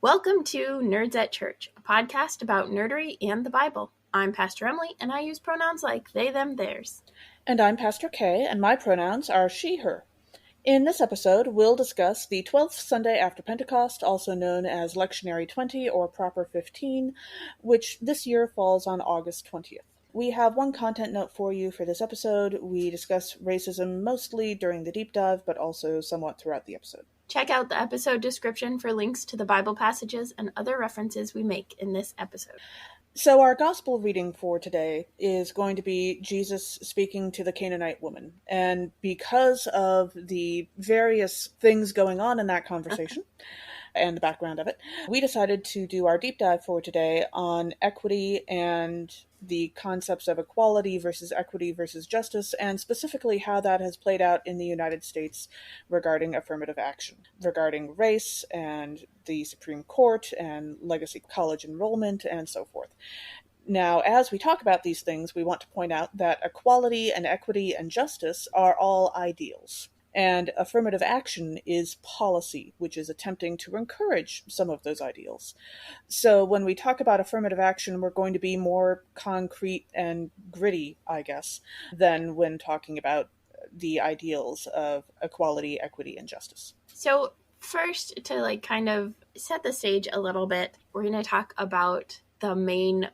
Welcome to Nerds at Church, a podcast about nerdery and the Bible. I'm Pastor Emily, and I use pronouns like they, them, theirs. And I'm Pastor Kay, and my pronouns are she, her. In this episode, we'll discuss the 12th Sunday after Pentecost, also known as Lectionary 20 or Proper 15, which this year falls on August 20th. We have one content note for you for this episode. We discuss racism mostly during the deep dive, but also somewhat throughout the episode. Check out the episode description for links to the Bible passages and other references we make in this episode. So our gospel reading for today is going to be Jesus speaking to the Canaanite woman. And because of the various things going on in that conversation and the background of it, we decided to do our deep dive for today on equity and the concepts of equality versus equity versus justice, and specifically how that has played out in the United States regarding affirmative action, regarding race and the Supreme Court and legacy college enrollment and so forth. Now, as we talk about these things, we want to point out that equality and equity and justice are all ideals. And affirmative action is policy, which is attempting to encourage some of those ideals. So when we talk about affirmative action, we're going to be more concrete and gritty, I guess, than when talking about the ideals of equality, equity, and justice. So first, to kind of set the stage a little bit, we're going to talk about the main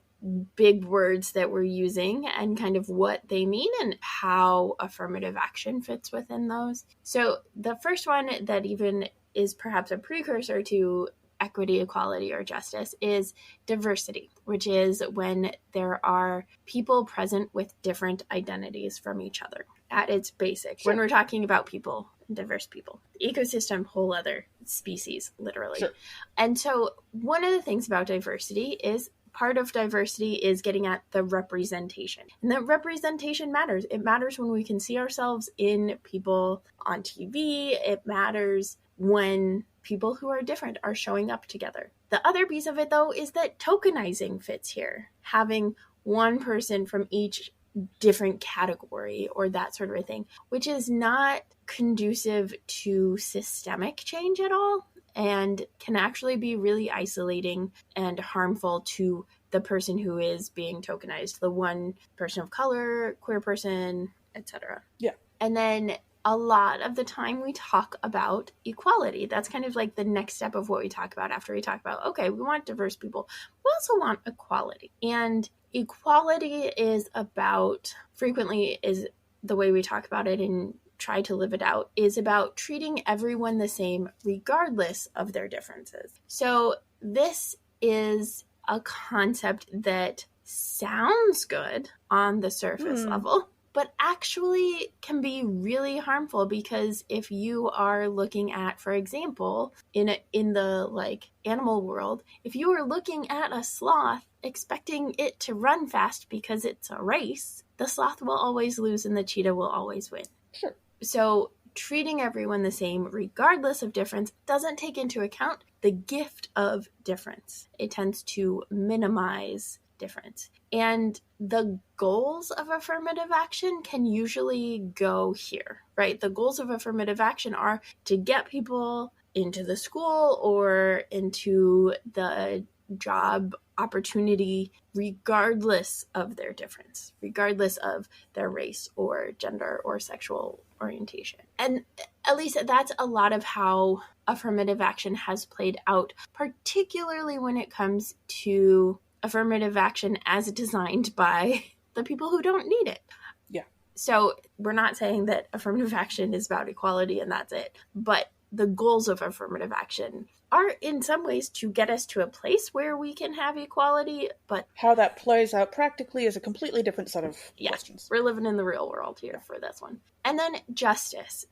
big words that we're using and kind of what they mean and how affirmative action fits within those. So the first one that even is perhaps a precursor to equity, equality, or justice is diversity, which is when there are people present with different identities from each other at its basic. Sure. When we're talking about people, diverse people, the ecosystem, whole other species, literally. Sure. And so one of the things about diversity is part of diversity is getting at the representation. And that representation matters. It matters when we can see ourselves in people on TV. It matters when people who are different are showing up together. The other piece of it, though, is that tokenizing fits here. Having one person from each different category or that sort of a thing, which is not conducive to systemic change at all, and can actually be really isolating and harmful to the person who is being tokenized, the one person of color, queer person, etc. Yeah. And then a lot of the time we talk about equality. That's kind of like the next step of what we talk about after we talk about, okay, we want diverse people. We also want equality. And equality is about, frequently is the way we talk about it and try to live it out, is about treating everyone the same regardless of their differences. So this is a concept that sounds good on the surface level, but actually can be really harmful, because if you are looking at, for example, in the animal world, if you are looking at a sloth expecting it to run fast because it's a race, the sloth will always lose and the cheetah will always win. Sure. So treating everyone the same regardless of difference doesn't take into account the gift of difference. It tends to minimize difference. And the goals of affirmative action can usually go here, right? The goals of affirmative action are to get people into the school or into the job opportunity regardless of their difference, regardless of their race or gender or sexual orientation. And at least that's a lot of how affirmative action has played out, particularly when it comes to affirmative action as designed by the people who don't need it. Yeah. So we're not saying that affirmative action is about equality and that's it, but the goals of affirmative action are in some ways to get us to a place where we can have equality, but how that plays out practically is a completely different set of questions. We're living in the real world here for this one. And then justice.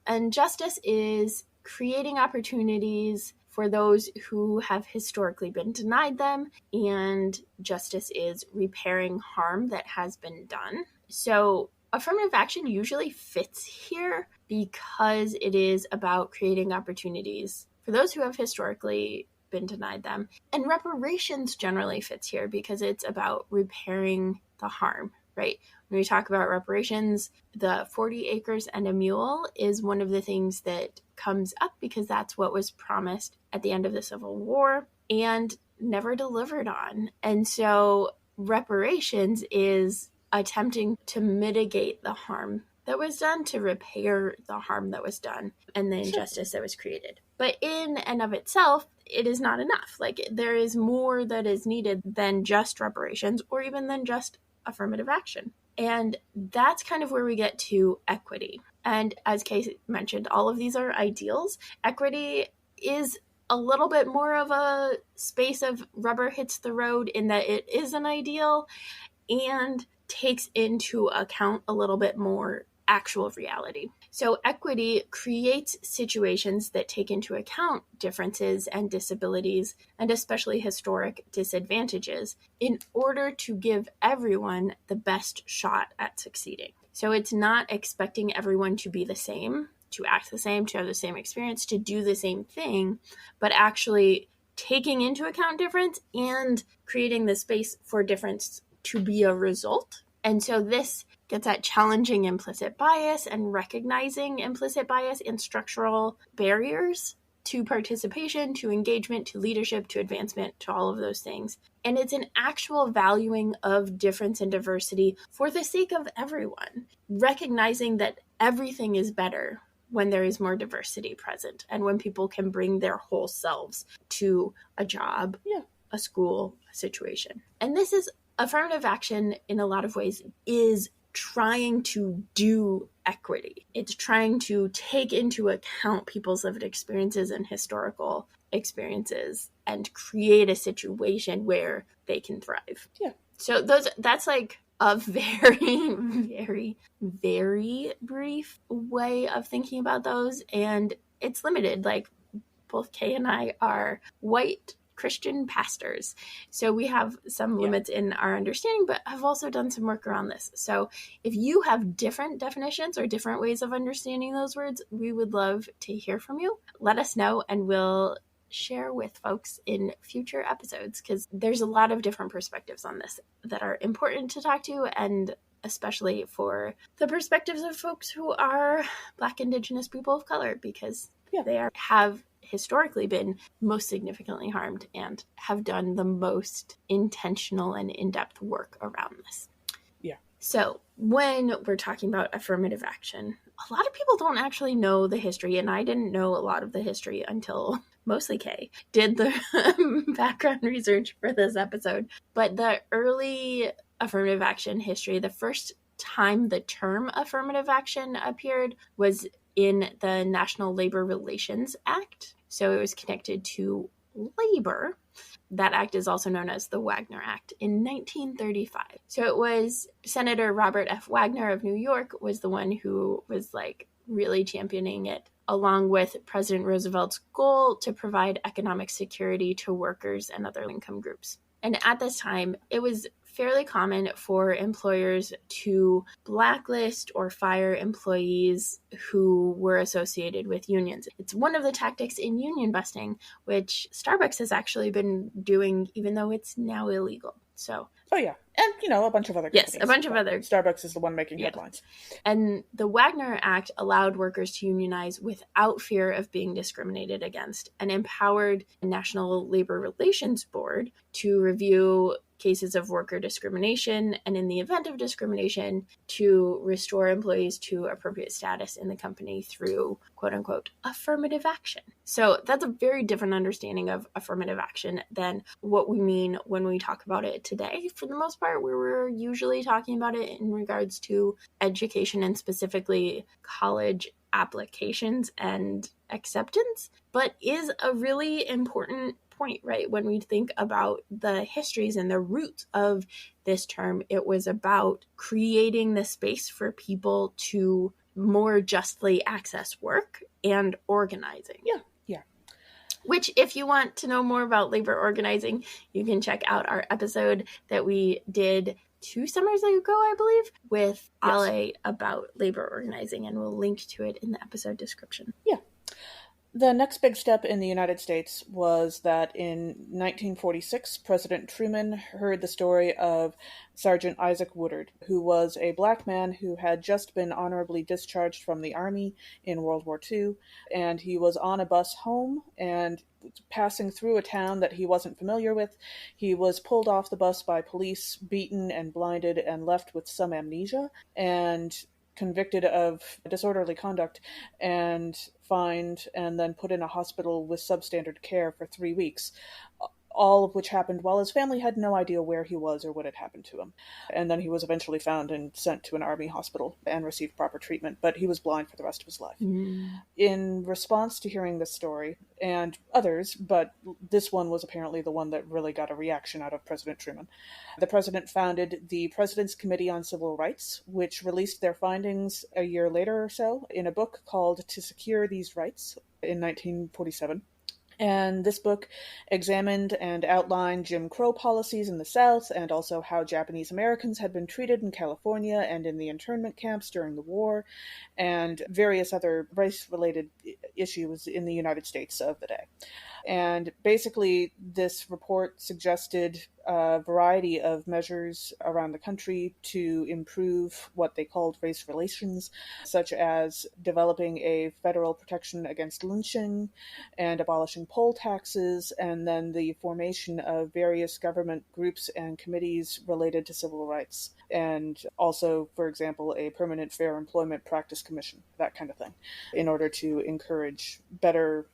And justice is creating opportunities for those who have historically been denied them, and justice is repairing harm that has been done. So affirmative action usually fits here because it is about creating opportunities for those who have historically been denied them. And reparations generally fits here because it's about repairing the harm, right? When we talk about reparations, the 40 acres and a mule is one of the things that comes up because that's what was promised at the end of the Civil War and never delivered on. And so reparations is attempting to mitigate the harm that was done, to repair the harm that was done and the injustice that was created. But in and of itself, it is not enough. Like, there is more that is needed than just reparations or even than just affirmative action. And that's kind of where we get to equity. And as Kay mentioned, all of these are ideals. Equity is a little bit more of a space of rubber hits the road in that it is an ideal and takes into account a little bit more actual reality. So equity creates situations that take into account differences and disabilities, and especially historic disadvantages, in order to give everyone the best shot at succeeding. So it's not expecting everyone to be the same, to act the same, to have the same experience, to do the same thing, but actually taking into account difference and creating the space for difference to be a result. And so this gets at challenging implicit bias and recognizing implicit bias and structural barriers to participation, to engagement, to leadership, to advancement, to all of those things. And it's an actual valuing of difference and diversity for the sake of everyone, recognizing that everything is better when there is more diversity present and when people can bring their whole selves to a job, a school, a situation. And this is affirmative action in a lot of ways is trying to do equity. It's trying to take into account people's lived experiences and historical experiences and create a situation where they can thrive. Yeah. So that's like a very, very, very brief way of thinking about those. And it's limited. Like, both Kay and I are white Christian pastors. So we have some limits in our understanding, but I've also done some work around this. So if you have different definitions or different ways of understanding those words, we would love to hear from you. Let us know and we'll share with folks in future episodes, because there's a lot of different perspectives on this that are important to talk to, and especially for the perspectives of folks who are Black, Indigenous people of color, because they have historically been most significantly harmed and have done the most intentional and in-depth work around this. Yeah. So when we're talking about affirmative action, a lot of people don't actually know the history, and I didn't know a lot of the history until mostly Kay did the background research for this episode. But the early affirmative action history, the first time the term affirmative action appeared was in the National Labor Relations Act. So it was connected to labor. That act is also known as the Wagner Act in 1935. So it was Senator Robert F. Wagner of New York was the one who was like really championing it, along with President Roosevelt's goal to provide economic security to workers and other income groups. And at this time, it was fairly common for employers to blacklist or fire employees who were associated with unions. It's one of the tactics in union busting, which Starbucks has actually been doing, even though it's now illegal. So, and a bunch of other companies. Yes, a bunch of other. Starbucks is the one making headlines. And the Wagner Act allowed workers to unionize without fear of being discriminated against, and empowered the National Labor Relations Board to review cases of worker discrimination, and in the event of discrimination, to restore employees to appropriate status in the company through, quote unquote, affirmative action. So that's a very different understanding of affirmative action than what we mean when we talk about it today. For the most part, we were usually talking about it in regards to education and specifically college applications and acceptance, but is a really important point, right? When we think about the histories and the roots of this term, it was about creating the space for people to more justly access work and organizing. Yeah. Which, if you want to know more about labor organizing, you can check out our episode that we did 2 summers ago, I believe, with Ale about labor organizing, and we'll link to it in the episode description. Yeah. The next big step in the United States was that in 1946, President Truman heard the story of Sergeant Isaac Woodard, who was a black man who had just been honorably discharged from the Army in World War II, and he was on a bus home and passing through a town that he wasn't familiar with. He was pulled off the bus by police, beaten and blinded, and left with some amnesia, and convicted of disorderly conduct and fined and then put in a hospital with substandard care for 3 weeks, all of which happened while his family had no idea where he was or what had happened to him. And then he was eventually found and sent to an army hospital and received proper treatment, but he was blind for the rest of his life. In response to hearing this story, and others, but this one was apparently the one that really got a reaction out of President Truman, the president founded the President's Committee on Civil Rights, which released their findings a year later or so in a book called To Secure These Rights in 1947. And this book examined and outlined Jim Crow policies in the South, and also how Japanese Americans had been treated in California and in the internment camps during the war, and various other race-related issues in the United States of the day. And basically, this report suggested a variety of measures around the country to improve what they called race relations, such as developing a federal protection against lynching and abolishing poll taxes, and then the formation of various government groups and committees related to civil rights, and also, for example, a permanent fair employment practice commission, that kind of thing, in order to encourage better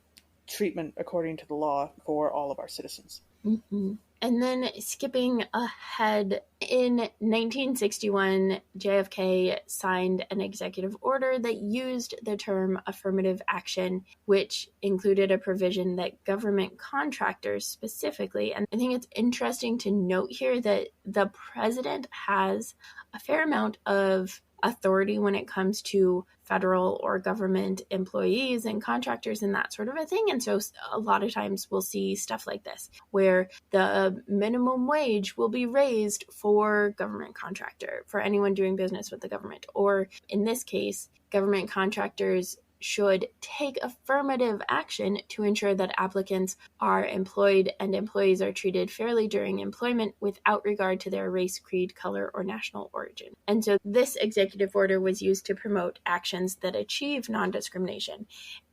treatment according to the law for all of our citizens. Mm-hmm. And then skipping ahead, in 1961, JFK signed an executive order that used the term affirmative action, which included a provision that government contractors specifically, and I think it's interesting to note here that the president has a fair amount of authority when it comes to federal or government employees and contractors and that sort of a thing. And so a lot of times we'll see stuff like this, where the minimum wage will be raised for government contractor, for anyone doing business with the government. Or in this case, government contractors should take affirmative action to ensure that applicants are employed and employees are treated fairly during employment without regard to their race, creed, color, or national origin. And so this executive order was used to promote actions that achieve non-discrimination.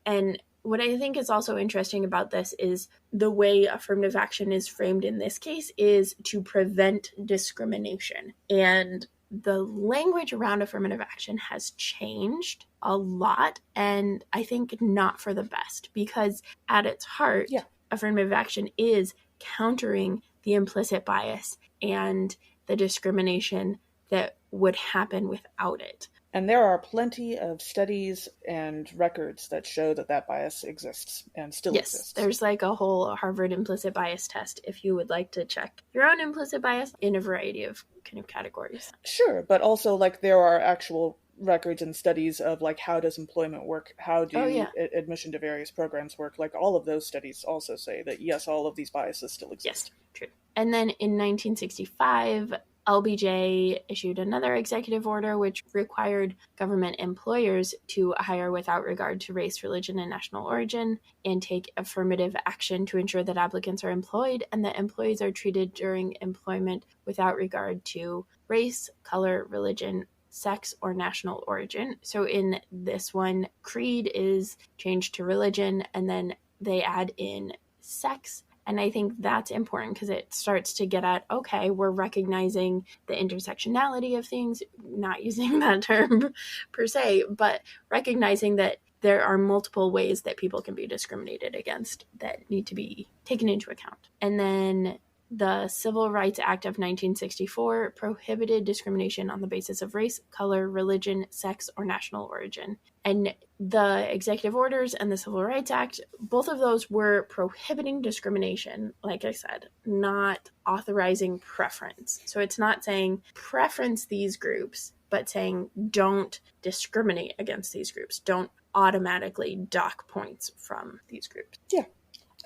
And what I think is also interesting about this is the way affirmative action is framed in this case is to prevent discrimination. And the language around affirmative action has changed a lot, and I think not for the best, because at its heart, affirmative action is countering the implicit bias and the discrimination that would happen without it. And there are plenty of studies and records that show that that bias exists and still exists. Yes, there's like a whole Harvard implicit bias test if you would like to check your own implicit bias in a variety of kind of categories. Sure, but also like there are actual records and studies of like how does employment work, how do admission to various programs work, like all of those studies also say that yes, all of these biases still exist. Yes, true. And then in 1965, LBJ issued another executive order which required government employers to hire without regard to race, religion, and national origin, and take affirmative action to ensure that applicants are employed and that employees are treated during employment without regard to race, color, religion, sex, or national origin. So in this one, creed is changed to religion, and then they add in sex. And I think that's important because it starts to get at, okay, we're recognizing the intersectionality of things, not using that term per se, but recognizing that there are multiple ways that people can be discriminated against that need to be taken into account. And then the Civil Rights Act of 1964 prohibited discrimination on the basis of race, color, religion, sex, or national origin. And the executive orders and the Civil Rights Act, both of those were prohibiting discrimination, like I said, not authorizing preference. So it's not saying preference these groups, but saying don't discriminate against these groups. Don't automatically dock points from these groups. Yeah.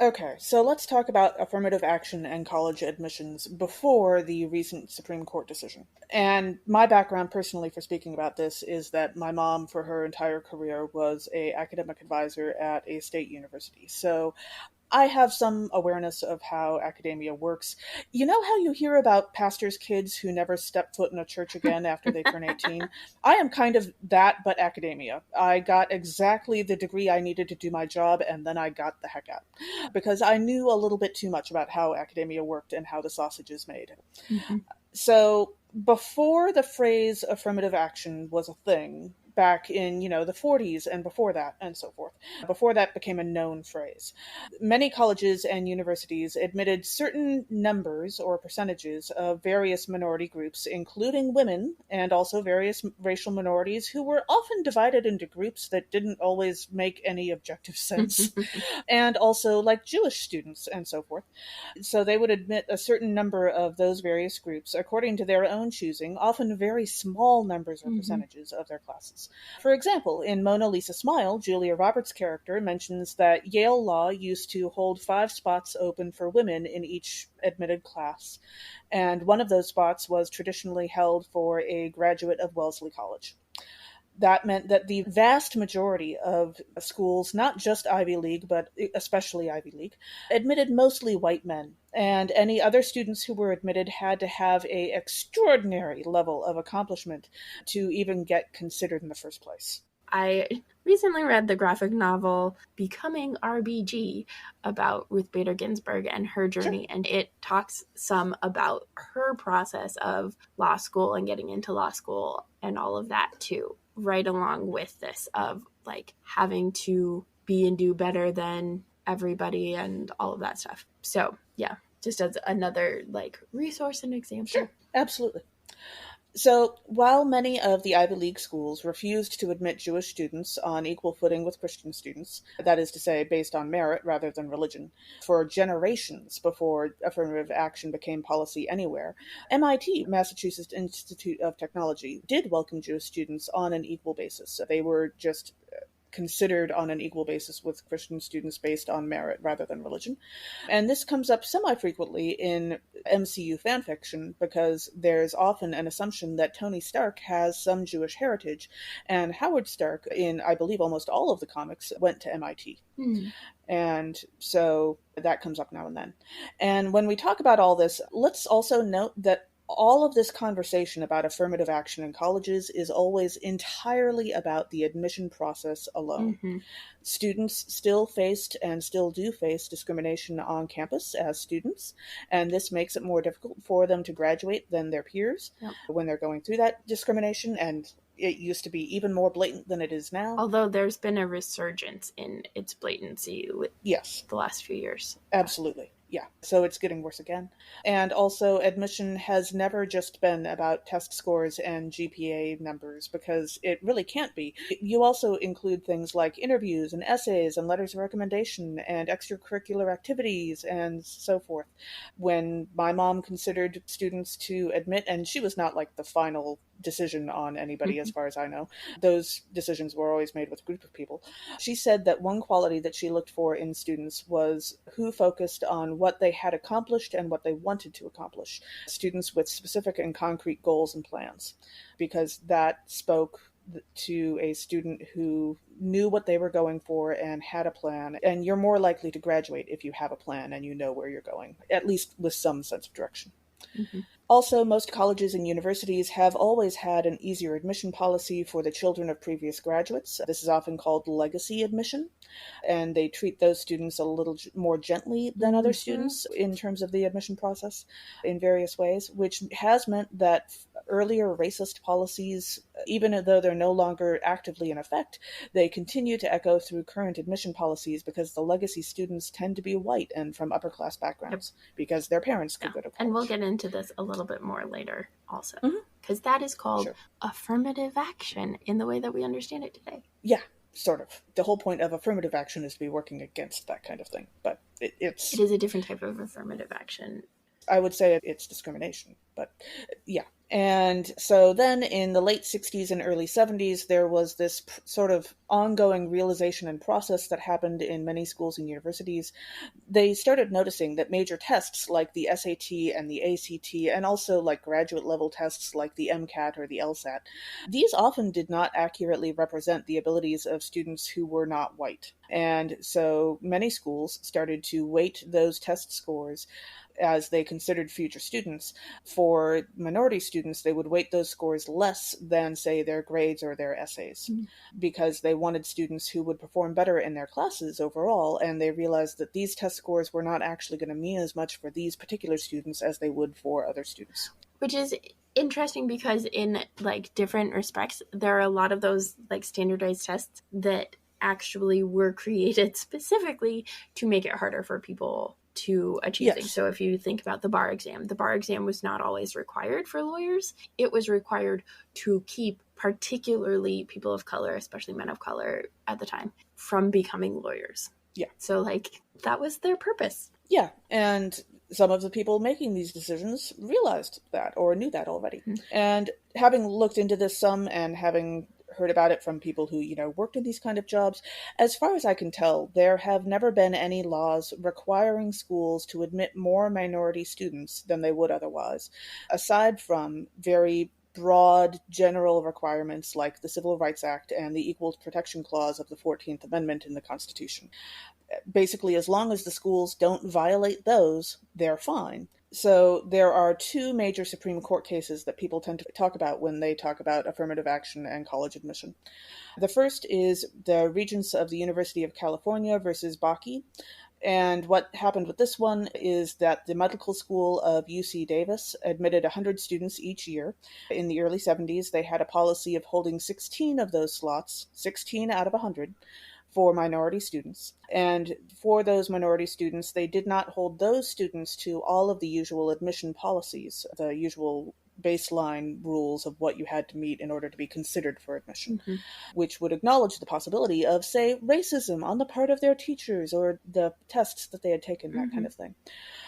Okay, so let's talk about affirmative action and college admissions before the recent Supreme Court decision. And my background personally for speaking about this is that my mom, for her entire career, was a academic advisor at a state university. So I have some awareness of how academia works. You know how you hear about pastors' kids who never step foot in a church again after they turn 18? I am kind of that, but academia. I got exactly the degree I needed to do my job, and then I got the heck out. Because I knew a little bit too much about how academia worked and how the sausage is made. Mm-hmm. So before the phrase affirmative action was a thing, back in, the 40s and before that and so forth, before that became a known phrase, many colleges and universities admitted certain numbers or percentages of various minority groups, including women and also various racial minorities who were often divided into groups that didn't always make any objective sense, and also like Jewish students and so forth. So they would admit a certain number of those various groups according to their own choosing, often very small numbers or percentages of their classes. For example, in Mona Lisa Smile, Julia Roberts' character mentions that Yale Law used to hold 5 spots open for women in each admitted class, and one of those spots was traditionally held for a graduate of Wellesley College. That meant that the vast majority of schools, not just Ivy League, but especially Ivy League, admitted mostly white men. And any other students who were admitted had to have an extraordinary level of accomplishment to even get considered in the first place. I recently read the graphic novel Becoming RBG about Ruth Bader Ginsburg and her journey, and it talks some about her process of law school and getting into law school and all of that too, right along with this of like having to be and do better than everybody and all of that stuff. So yeah, just as another like resource and example. Sure, absolutely. So, while many of the Ivy League schools refused to admit Jewish students on equal footing with Christian students, that is to say, based on merit rather than religion, for generations before affirmative action became policy anywhere, MIT, Massachusetts Institute of Technology, did welcome Jewish students on an equal basis. They were just considered on an equal basis with Christian students based on merit rather than religion. And this comes up semi-frequently in MCU fanfiction because there's often an assumption that Tony Stark has some Jewish heritage, and Howard Stark, in I believe almost all of the comics, went to MIT. And so that comes up now and then. And when we talk about all this, let's also note that all of this conversation about affirmative action in colleges is always entirely about the admission process alone. Students still faced and still do face discrimination on campus as students, and this makes it more difficult for them to graduate than their peers when they're going through that discrimination, and it used to be even more blatant than it is now. Although there's been a resurgence in its blatancy with the last few years. Absolutely. Yeah, so it's getting worse again. And also, admission has never just been about test scores and GPA numbers, because it really can't be. You also include things like interviews and essays and letters of recommendation and extracurricular activities and so forth. When my mom considered students to admit, and she was not like the final decision on anybody as far as I know, those decisions were always made with a group of people. She said that one quality that she looked for in students was who focused on what they had accomplished and what they wanted to accomplish. Students with specific and concrete goals and plans, because that spoke to a student who knew what they were going for and had a plan. And you're more likely to graduate if you have a plan and you know where you're going, at least with some sense of direction. Also, most colleges and universities have always had an easier admission policy for the children of previous graduates. This is often called legacy admission, and they treat those students a little more gently than other students in terms of the admission process in various ways, which has meant that earlier racist policies, even though they're no longer actively in effect, they continue to echo through current admission policies because the legacy students tend to be white and from upper class backgrounds because their parents could go to college. And we'll get into this a little bit more later also, because that is called affirmative action in the way that we understand it today. Yeah, sort of. The whole point of affirmative action is to be working against that kind of thing, but it is a different type of affirmative action. I would say it's discrimination, but yeah. And so then in the late 60s and early 70s, there was this sort of ongoing realization and process that happened in many schools and universities. They started noticing that major tests like the SAT and the ACT, and also like graduate level tests like the MCAT or the LSAT, these often did not accurately represent the abilities of students who were not white. And so many schools started to weight those test scores as they considered future students. For minority students, they would weight those scores less than, say, their grades or their essays, because they wanted students who would perform better in their classes overall, and they realized that these test scores were not actually going to mean as much for these particular students as they would for other students. Which is interesting because in like different respects, there are a lot of those like standardized tests that actually were created specifically to make it harder for people to achieve things. So if you think about the bar exam was not always required for lawyers. It was required to keep particularly people of color, especially men of color at the time, from becoming lawyers. Yeah. So like that was their purpose. Yeah. And some of the people making these decisions realized that or knew that already. Mm-hmm. And having looked into this some and having heard about it from people who, worked in these kind of jobs, as far as I can tell, there have never been any laws requiring schools to admit more minority students than they would otherwise, aside from very broad general requirements like the Civil Rights Act and the Equal Protection Clause of the 14th Amendment in the Constitution. Basically, as long as the schools don't violate those, they're fine. So there are two major Supreme Court cases that people tend to talk about when they talk about affirmative action and college admission. The first is the Regents of the University of California versus Bakke. And what happened with this one is that the medical school of UC Davis admitted 100 students each year. In the early 70s, they had a policy of holding 16 of those slots, 16 out of 100, for minority students. And for those minority students, they did not hold those students to all of the usual admission policies, the usual baseline rules of what you had to meet in order to be considered for admission, which would acknowledge the possibility of, say, racism on the part of their teachers or the tests that they had taken, that kind of thing.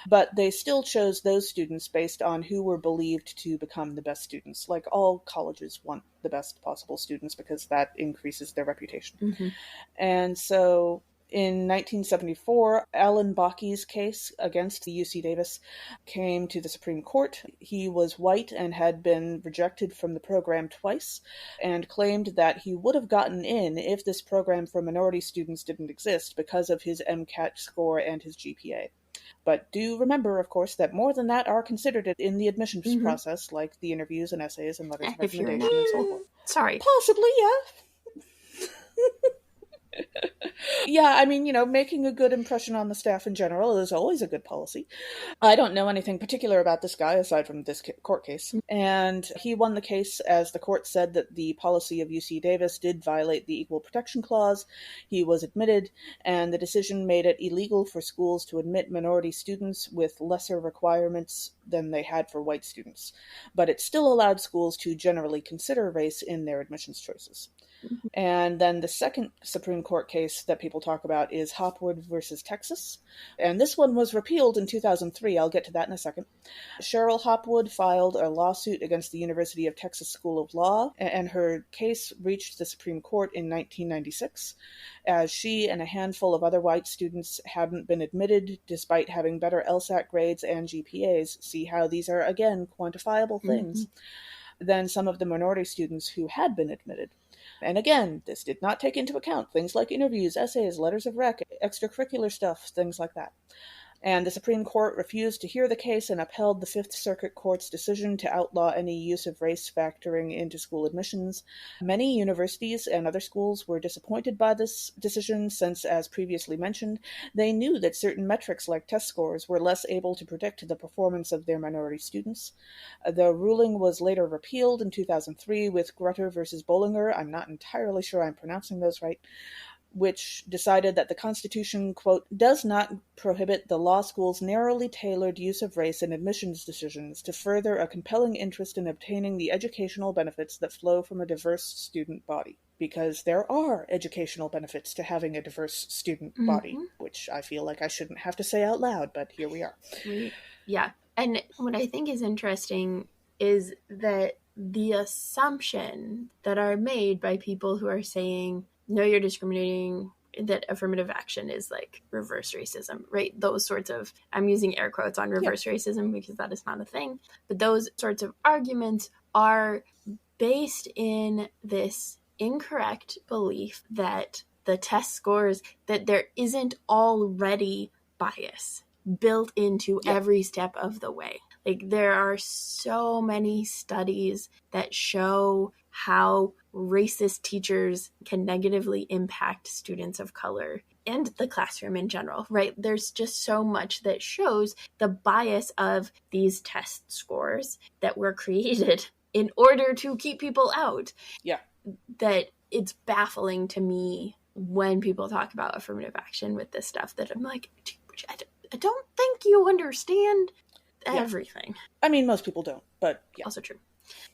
But they still chose those students based on who were believed to become the best students. Like all colleges want the best possible students because that increases their reputation. And so in 1974, Alan Bakke's case against the UC Davis came to the Supreme Court. He was white and had been rejected from the program twice and claimed that he would have gotten in if this program for minority students didn't exist because of his MCAT score and his GPA. But do remember, of course, that more than that are considered in the admissions process, like the interviews and essays and letters of recommendation and so forth. Sorry. Possibly, yeah. Yeah, I mean, making a good impression on the staff in general is always a good policy. I don't know anything particular about this guy aside from this court case. And he won the case as the court said that the policy of UC Davis did violate the Equal Protection Clause. He was admitted, and the decision made it illegal for schools to admit minority students with lesser requirements than they had for white students. But it still allowed schools to generally consider race in their admissions choices. And then the second Supreme Court case that people talk about is Hopwood versus Texas. And this one was repealed in 2003. I'll get to that in a second. Cheryl Hopwood filed a lawsuit against the University of Texas School of Law, and her case reached the Supreme Court in 1996, as she and a handful of other white students hadn't been admitted despite having better LSAT grades and GPAs. See how these are, again, quantifiable things than some of the minority students who had been admitted. And again, this did not take into account things like interviews, essays, letters of rec, extracurricular stuff, things like that. And the Supreme Court refused to hear the case and upheld the Fifth Circuit Court's decision to outlaw any use of race factoring into school admissions. Many universities and other schools were disappointed by this decision since, as previously mentioned, they knew that certain metrics like test scores were less able to predict the performance of their minority students. The ruling was later repealed in 2003 with Grutter versus Bollinger. I'm not entirely sure I'm pronouncing those right, which decided that the Constitution, quote, does not prohibit the law school's narrowly tailored use of race in admissions decisions to further a compelling interest in obtaining the educational benefits that flow from a diverse student body. Because there are educational benefits to having a diverse student body, which I feel like I shouldn't have to say out loud, but here we are. Yeah. And what I think is interesting is that the assumption that are made by people who are saying, no, you're discriminating, that affirmative action is like reverse racism, right? Those sorts of, I'm using air quotes on reverse racism because that is not a thing, but those sorts of arguments are based in this incorrect belief that the test scores, that there isn't already bias built into every step of the way. Like, there are so many studies that show how racist teachers can negatively impact students of color and the classroom in general, right? There's just so much that shows the bias of these test scores that were created in order to keep people out. Yeah. That it's baffling to me when people talk about affirmative action with this stuff, that I'm like, I don't think you understand everything. I mean, most people don't, but yeah. Also true.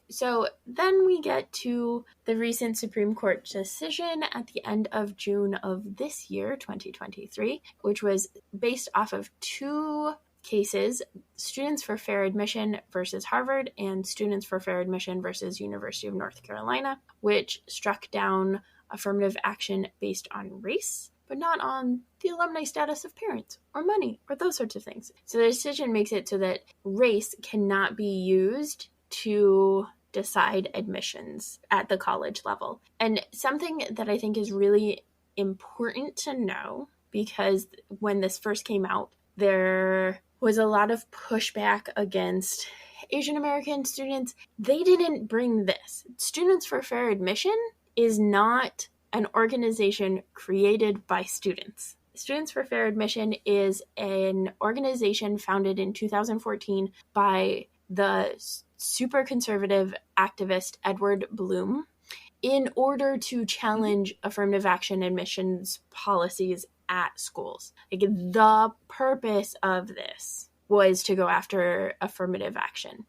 So then we get to the recent Supreme Court decision at the end of June of this year, 2023, which was based off of two cases, Students for Fair Admission versus Harvard and Students for Fair Admission versus University of North Carolina, which struck down affirmative action based on race, but not on the alumni status of parents or money or those sorts of things. So the decision makes it so that race cannot be used to decide admissions at the college level. And something that I think is really important to know, because when this first came out, there was a lot of pushback against Asian American students. They didn't bring this. Students for Fair Admission is not an organization created by students. Students for Fair Admission is an organization founded in 2014 by the super conservative activist Edward Bloom in order to challenge affirmative action admissions policies at schools. Like, the purpose of this was to go after affirmative action.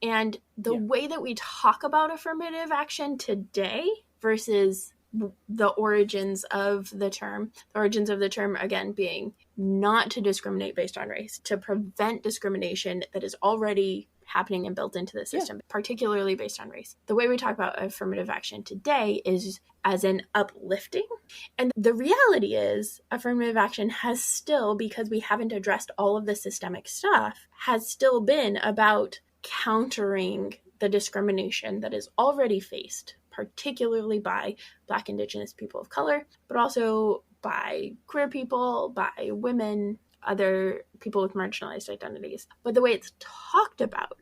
And the way that we talk about affirmative action today versus the origins of the term, again, being not to discriminate based on race, to prevent discrimination that is already happening and built into the system, particularly based on race. The way we talk about affirmative action today is as an uplifting. And the reality is affirmative action has still, because we haven't addressed all of the systemic stuff, has still been about countering the discrimination that is already faced, particularly by Black, Indigenous people of color, but also by queer people, by women, other people with marginalized identities. But the way it's talked about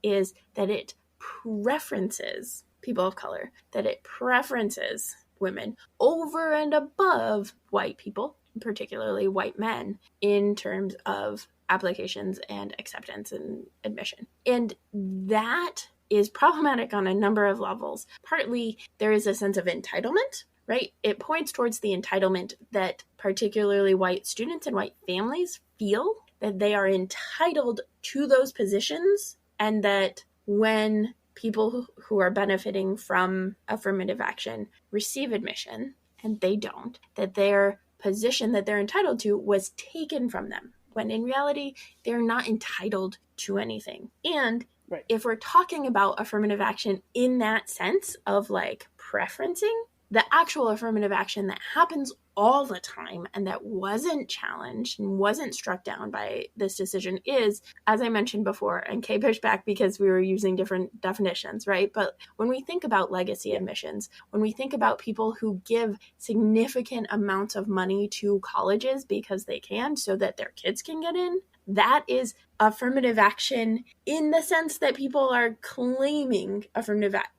is that it preferences people of color, that it preferences women over and above white people, particularly white men, in terms of applications and acceptance and admission. And that is problematic on a number of levels. Partly, there is a sense of entitlement, right? It points towards the entitlement that particularly white students and white families feel that they are entitled to those positions, and that when people who are benefiting from affirmative action receive admission and they don't, that their position that they're entitled to was taken from them, when in reality, they're not entitled to anything. And if we're talking about affirmative action in that sense of like preferencing, the actual affirmative action that happens all the time and that wasn't challenged and wasn't struck down by this decision is, as I mentioned before, and Kay pushed back because we were using different definitions, right? But when we think about legacy admissions, when we think about people who give significant amounts of money to colleges because they can, so that their kids can get in, that is affirmative action in the sense that people are claiming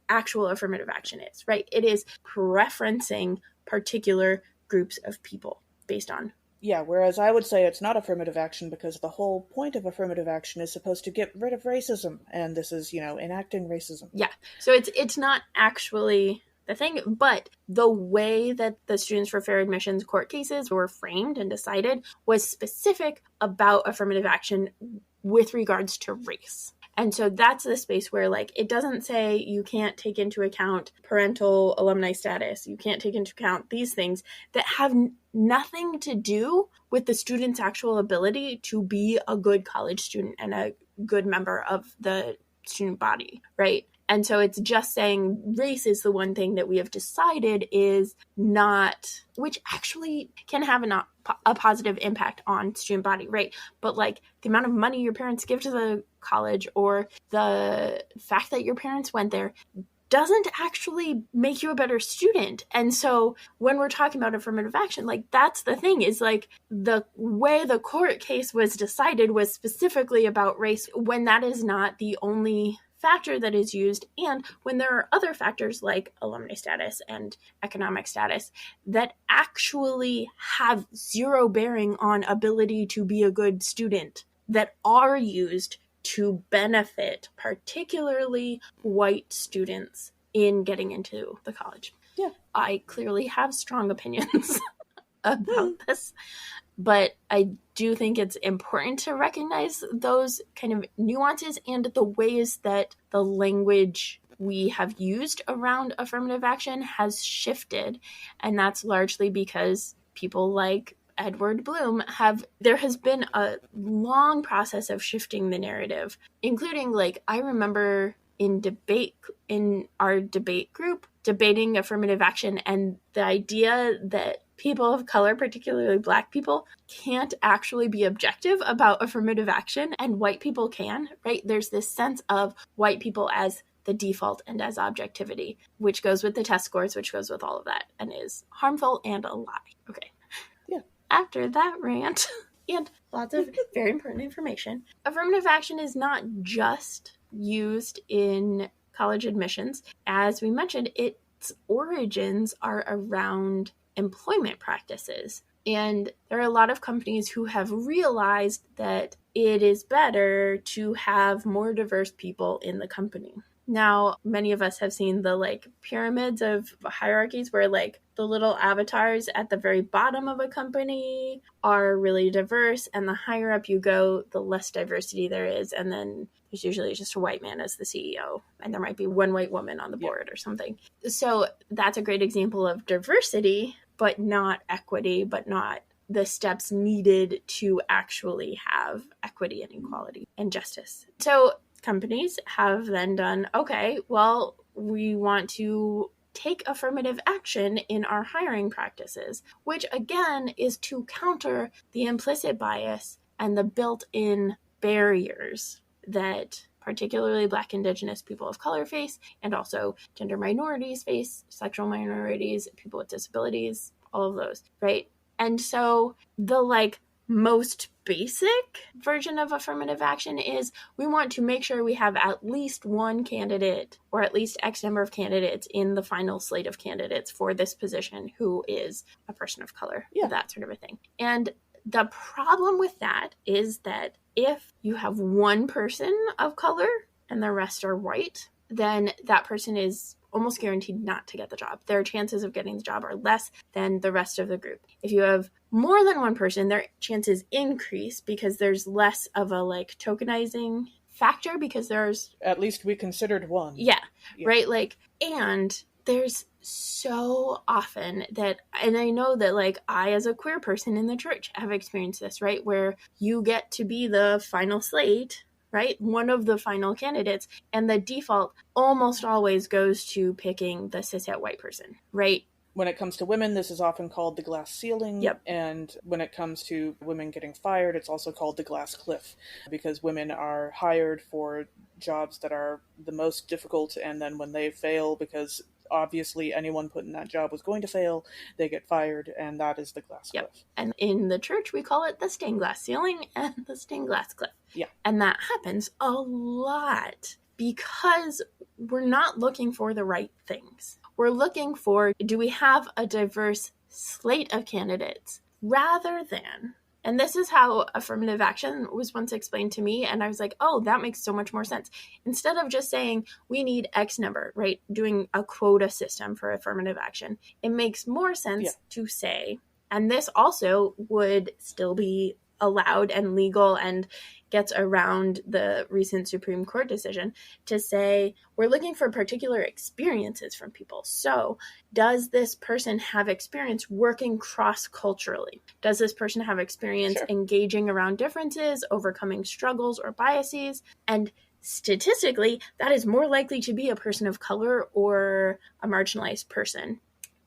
actual affirmative action is, right? It is preferencing particular groups of people based on. Yeah, whereas I would say it's not affirmative action because the whole point of affirmative action is supposed to get rid of racism, and this is, enacting racism. Yeah, so it's not actually the thing, but the way that the Students for Fair Admissions court cases were framed and decided was specific about affirmative action with regards to race. And so that's the space where, like, it doesn't say you can't take into account parental alumni status. You can't take into account these things that have nothing to do with the student's actual ability to be a good college student and a good member of the student body, right? And so it's just saying race is the one thing that we have decided is not, which actually can have a positive impact on student body, right? But like the amount of money your parents give to the college or the fact that your parents went there doesn't actually make you a better student. And so when we're talking about affirmative action, like that's the thing, is like the way the court case was decided was specifically about race, when that is not the only factor that is used, and when there are other factors like alumni status and economic status that actually have zero bearing on ability to be a good student, that are used to benefit particularly white students in getting into the college. Yeah. I clearly have strong opinions about this, but I do think it's important to recognize those kind of nuances and the ways that the language we have used around affirmative action has shifted. And that's largely because people like Edward Bloom there has been a long process of shifting the narrative, including like, I remember in our debate group debating affirmative action and the idea that people of color, particularly Black people, can't actually be objective about affirmative action and white people can, right? There's this sense of white people as the default and as objectivity, which goes with the test scores, which goes with all of that and is harmful and a lie. Okay. Yeah. After that rant and lots of very important information, affirmative action is not just used in college admissions. As we mentioned, its origins are around employment practices. And there are a lot of companies who have realized that it is better to have more diverse people in the company. Now, many of us have seen the like pyramids of hierarchies where like the little avatars at the very bottom of a company are really diverse, and the higher up you go, the less diversity there is. And then there's usually just a white man as the CEO, and there might be one white woman on the board or something. So that's a great example of diversity, but not equity, but not the steps needed to actually have equity and equality and justice. So companies have then done, okay, well, we want to take affirmative action in our hiring practices, which again is to counter the implicit bias and the built-in barriers that particularly Black, Indigenous, people of color face, and also gender minorities face, sexual minorities, people with disabilities, all of those, right? And so the like most basic version of affirmative action is we want to make sure we have at least one candidate or at least X number of candidates in the final slate of candidates for this position who is a person of color, that sort of a thing. And the problem with that is that if you have one person of color and the rest are white, then that person is almost guaranteed not to get the job. Their chances of getting the job are less than the rest of the group. If you have more than one person, their chances increase because there's less of a like tokenizing factor because there's... At least we considered one. Yeah. Right? Like, and there's so often that, and I know that like I as a queer person in the church have experienced this, right? Where you get to be the final slate, right? One of the final candidates, and the default almost always goes to picking the cishet white person, right? When it comes to women, this is often called the glass ceiling. Yep. And when it comes to women getting fired, it's also called the glass cliff, because women are hired for jobs that are the most difficult, and then when they fail, because obviously anyone put in that job was going to fail, they get fired, and that is the glass cliff. And in the church, we call it the stained glass ceiling and the stained glass cliff. Yeah. And that happens a lot because we're not looking for the right things. We're looking for, do we have a diverse slate of candidates rather than, and this is how affirmative action was once explained to me, and I was like, oh, that makes so much more sense. Instead of just saying we need X number, right, doing a quota system for affirmative action, it makes more sense to say, and this also would still be allowed and legal and gets around the recent Supreme Court decision, to say we're looking for particular experiences from people. So does this person have experience working cross-culturally? Does this person have experience engaging around differences, overcoming struggles or biases? And statistically, that is more likely to be a person of color or a marginalized person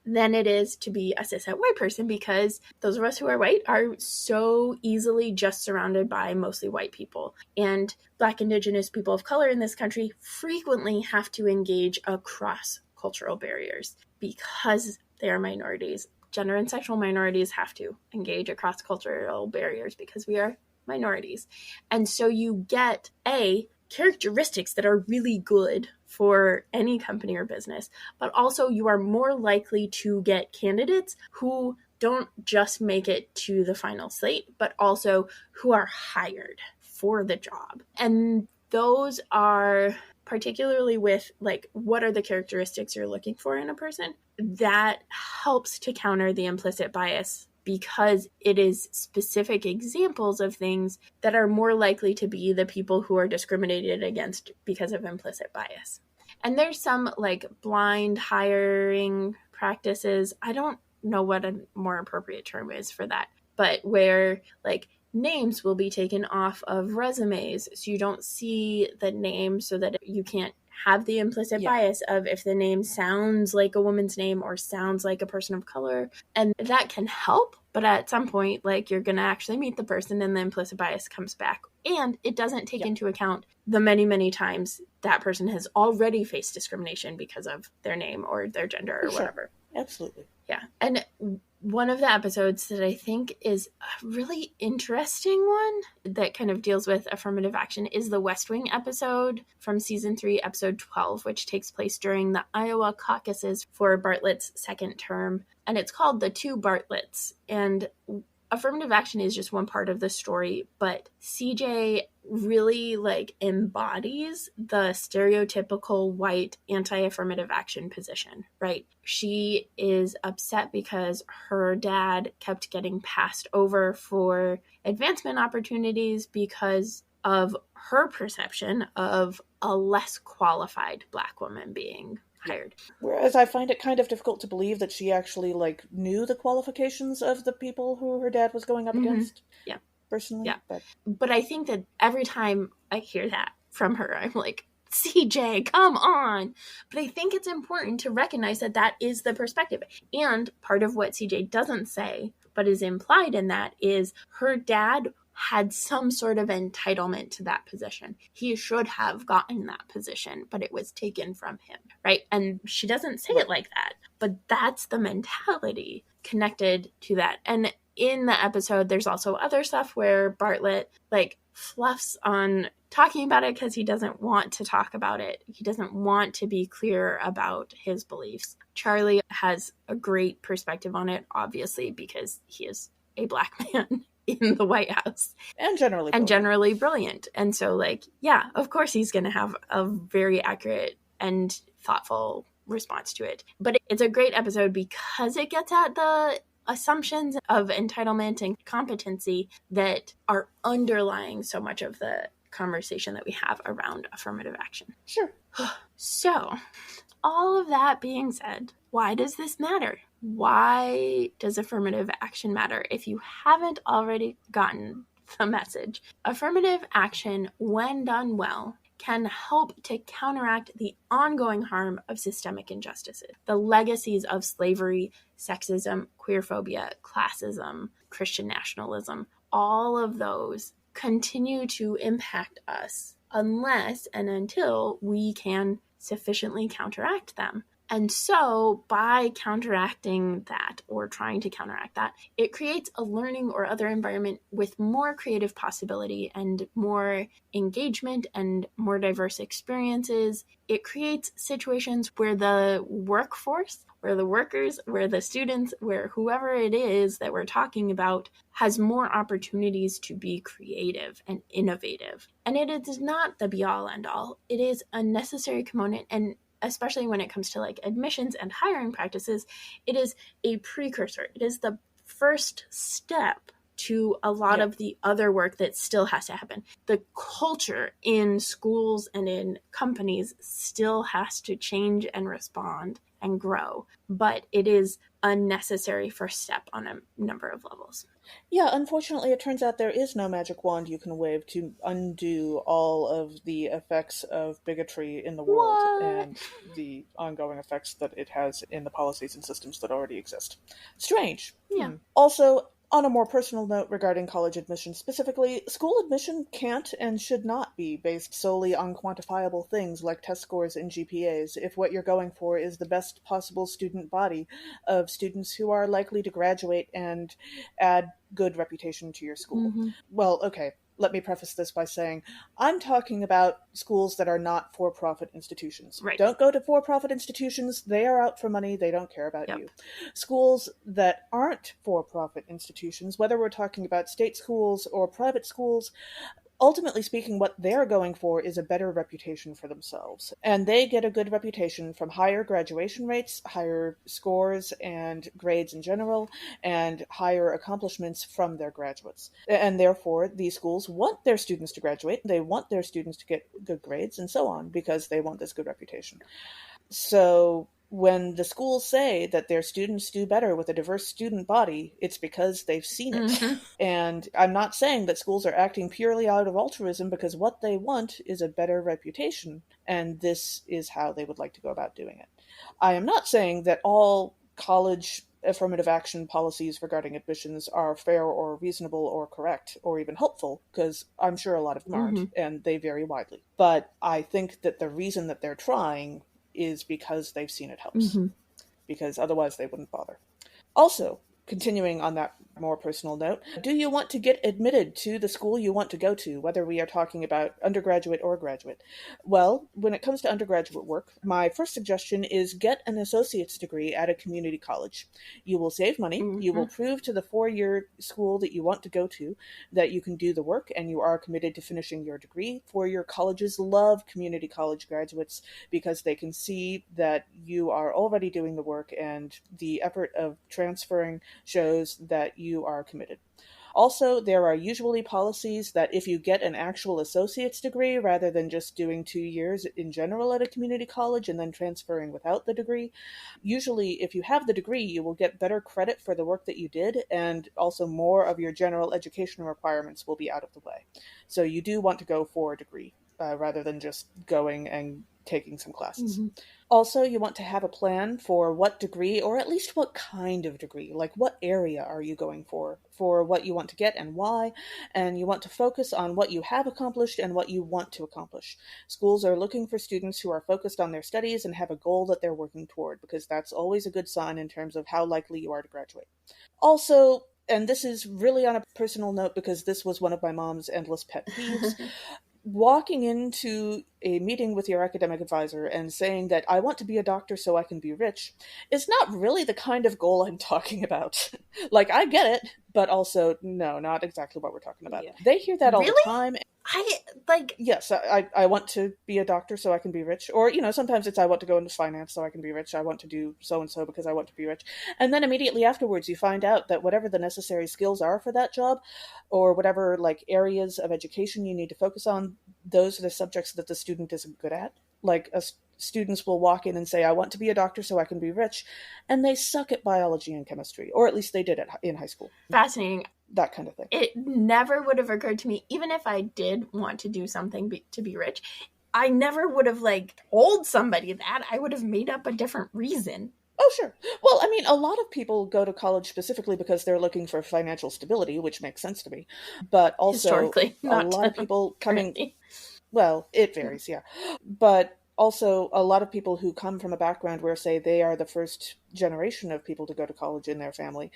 than it is to be a cishet white person, because those of us who are white are so easily just surrounded by mostly white people. And Black, Indigenous people of color in this country frequently have to engage across cultural barriers because they are minorities. Gender and sexual minorities have to engage across cultural barriers because we are minorities. And so you get characteristics that are really good for any company or business, but also you are more likely to get candidates who don't just make it to the final slate, but also who are hired for the job. And those are particularly with like, what are the characteristics you're looking for in a person? That helps to counter the implicit bias, because it is specific examples of things that are more likely to be the people who are discriminated against because of implicit bias. And there's some like blind hiring practices. I don't know what a more appropriate term is for that, but where like names will be taken off of resumes, so you don't see the name, so that you can't have the implicit bias of if the name sounds like a woman's name or sounds like a person of color. And that can help, but at some point, like, you're going to actually meet the person and the implicit bias comes back. And it doesn't take into account the many, many times that person has already faced discrimination because of their name or their gender or whatever. Absolutely. Yeah. And one of the episodes that I think is a really interesting one that kind of deals with affirmative action is the West Wing episode from season 3, episode 12, which takes place during the Iowa caucuses for Bartlett's second term. And it's called The Two Bartletts. And affirmative action is just one part of the story, but CJ really like embodies the stereotypical white anti-affirmative action position, right? She is upset because her dad kept getting passed over for advancement opportunities because of her perception of a less qualified Black woman being hired. Whereas I find it kind of difficult to believe that she actually like knew the qualifications of the people who her dad was going up against. Yeah. Personally. Yeah. But I think that every time I hear that from her, I'm like, CJ, come on. But I think it's important to recognize that that is the perspective. And part of what CJ doesn't say, but is implied in that, is her dad had some sort of entitlement to that position. He should have gotten that position, but it was taken from him, right? And she doesn't say it like that, but that's the mentality connected to that. And in the episode, there's also other stuff where Bartlett like fluffs on talking about it because he doesn't want to talk about it. He doesn't want to be clear about his beliefs. Charlie has a great perspective on it, obviously, because he is a Black man in the White House. And generally brilliant. And so, like, yeah, of course he's going to have a very accurate and thoughtful response to it. But it's a great episode because it gets at the assumptions of entitlement and competency that are underlying so much of the conversation that we have around affirmative action. Sure. So, all of that being said, why does this matter? Why does affirmative action matter? If you haven't already gotten the message, affirmative action, when done well, can help to counteract the ongoing harm of systemic injustices, the legacies of slavery, sexism, queerphobia, classism, Christian nationalism. All of those continue to impact us unless and until we can sufficiently counteract them. And so by counteracting that, or trying to counteract that, it creates a learning or other environment with more creative possibility and more engagement and more diverse experiences. It creates situations where the workforce, where the workers, where the students, where whoever it is that we're talking about has more opportunities to be creative and innovative. And it is not the be-all end-all. It is a necessary component, and especially when it comes to like admissions and hiring practices, it is a precursor. It is the first step to a lot of the other work that still has to happen. The culture in schools and in companies still has to change and respond and grow. But it is unnecessary first step on a number of levels. Yeah, unfortunately, it turns out there is no magic wand you can wave to undo all of the effects of bigotry in the world and the ongoing effects that it has in the policies and systems that already exist. Strange. Yeah. Also, on a more personal note regarding college admission specifically, school admission can't and should not be based solely on quantifiable things like test scores and GPAs if what you're going for is the best possible student body of students who are likely to graduate and add good reputation to your school. Well, okay, let me preface this by saying I'm talking about schools that are not for-profit institutions. Right. Don't go to for-profit institutions. They are out for money. They don't care about you. Schools that aren't for-profit institutions, whether we're talking about state schools or private schools, ultimately speaking, what they're going for is a better reputation for themselves. And they get a good reputation from higher graduation rates, higher scores and grades in general, and higher accomplishments from their graduates. And therefore, these schools want their students to graduate, they want their students to get good grades, and so on, because they want this good reputation. So when the schools say that their students do better with a diverse student body, it's because they've seen it. And I'm not saying that schools are acting purely out of altruism, because what they want is a better reputation, and this is how they would like to go about doing it. I am not saying that all college affirmative action policies regarding admissions are fair or reasonable or correct or even helpful, because I'm sure a lot of them aren't, and they vary widely. But I think that the reason that they're trying is because they've seen it helps, because otherwise they wouldn't bother. Also, continuing on that more personal note, do you want to get admitted to the school you want to go to, whether we are talking about undergraduate or graduate? Well, when it comes to undergraduate work, my first suggestion is get an associate's degree at a community college. You will save money, you will prove to the four-year school that you want to go to that you can do the work and you are committed to finishing your degree. Four-year colleges love community college graduates because they can see that you are already doing the work, and the effort of transferring shows that you are committed. Also, there are usually policies that if you get an actual associate's degree, rather than just doing 2 years in general at a community college and then transferring without the degree, usually if you have the degree, you will get better credit for the work that you did, and also more of your general education requirements will be out of the way. So you do want to go for a degree, rather than just going and taking some classes. Also, you want to have a plan for what degree, or at least what kind of degree, like what area are you going for what you want to get and why, and you want to focus on what you have accomplished and what you want to accomplish. Schools are looking for students who are focused on their studies and have a goal that they're working toward, because that's always a good sign in terms of how likely you are to graduate. Also, and this is really on a personal note because this was one of my mom's endless pet peeves, walking into a meeting with your academic advisor and saying that I want to be a doctor so I can be rich is not really the kind of goal I'm talking about. Like, I get it, but also, no, not exactly what we're talking about. They hear that all the time. Yes, I want to be a doctor so I can be rich. Or, sometimes it's I want to go into finance so I can be rich. I want to do so-and-so because I want to be rich. And then immediately afterwards, you find out that whatever the necessary skills are for that job, or whatever, areas of education you need to focus on, those are the subjects that the student isn't good at. Students will walk in and say, I want to be a doctor so I can be rich, and they suck at biology and chemistry, or at least they did in high school. Fascinating. That kind of thing. It never would have occurred to me, even if I did want to do something to be rich, I never would have told somebody that. I would have made up a different reason. Oh, sure. Well, I mean, a lot of people go to college specifically because they're looking for financial stability, which makes sense to me. But also, a lot of people coming... Well, it varies, yeah. But also, a lot of people who come from a background where, say, they are the first generation of people to go to college in their family,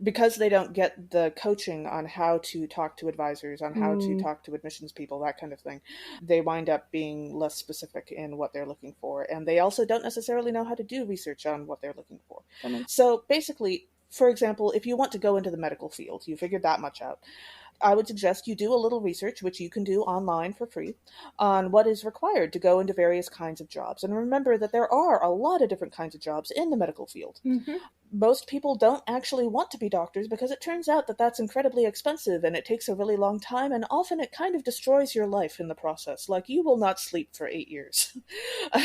because they don't get the coaching on how to talk to advisors, on how to talk to admissions people, that kind of thing, they wind up being less specific in what they're looking for. And they also don't necessarily know how to do research on what they're looking for. So basically, for example, if you want to go into the medical field, you figured that much out, I would suggest you do a little research, which you can do online for free, on what is required to go into various kinds of jobs. And remember that there are a lot of different kinds of jobs in the medical field. most people don't actually want to be doctors because it turns out that that's incredibly expensive and it takes a really long time, and often it kind of destroys your life in the process. Like, you will not sleep for 8 years.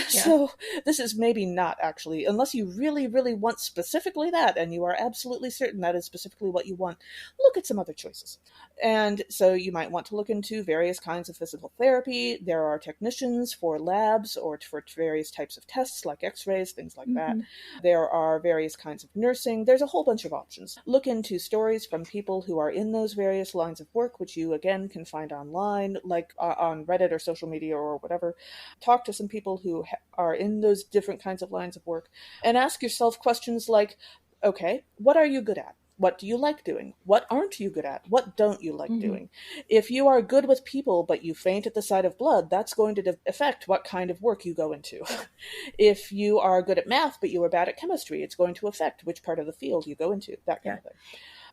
So this is maybe not actually, unless you really, really want specifically that, and you are absolutely certain that is specifically what you want, look at some other choices. And so you might want to look into various kinds of physical therapy. There are technicians for labs or for various types of tests like x-rays, things like that. There are various kinds of nursing. There's a whole bunch of options. Look into stories from people who are in those various lines of work, which you again can find online, like on Reddit or social media or whatever. Talk to some people who are in those different kinds of lines of work and ask yourself questions like, okay, what are you good at? What do you like doing? What aren't you good at? What don't you like doing? If you are good with people but you faint at the sight of blood, that's going to affect what kind of work you go into. If you are good at math but you are bad at chemistry, it's going to affect which part of the field you go into, that kind of thing.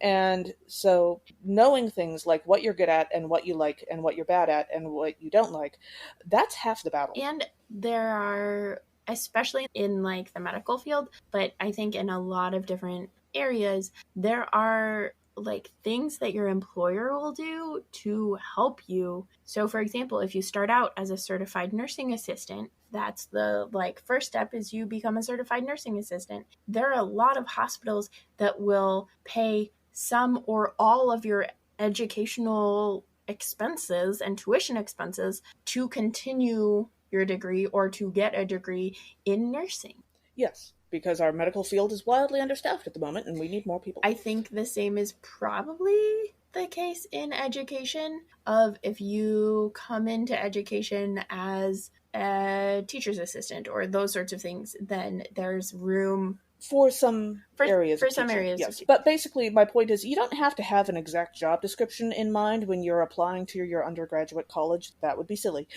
And so knowing things like what you're good at and what you like and what you're bad at and what you don't like, that's half the battle. And there are, especially in like the medical field, but I think in a lot of different areas, there are like things that your employer will do to help you. So for example, if you start out as a certified nursing assistant, that's the like first step is you become a certified nursing assistant. There are a lot of hospitals that will pay some or all of your educational expenses and tuition expenses to continue your degree or to get a degree in nursing. Yes, because our medical field is wildly understaffed at the moment and we need more people. I think the same is probably the case in education, of if you come into education as a teacher's assistant or those sorts of things, then there's room for some areas for of some teaching, areas yes. of teaching. But basically, my point is, you don't have to have an exact job description in mind when you're applying to your undergraduate college. That would be silly.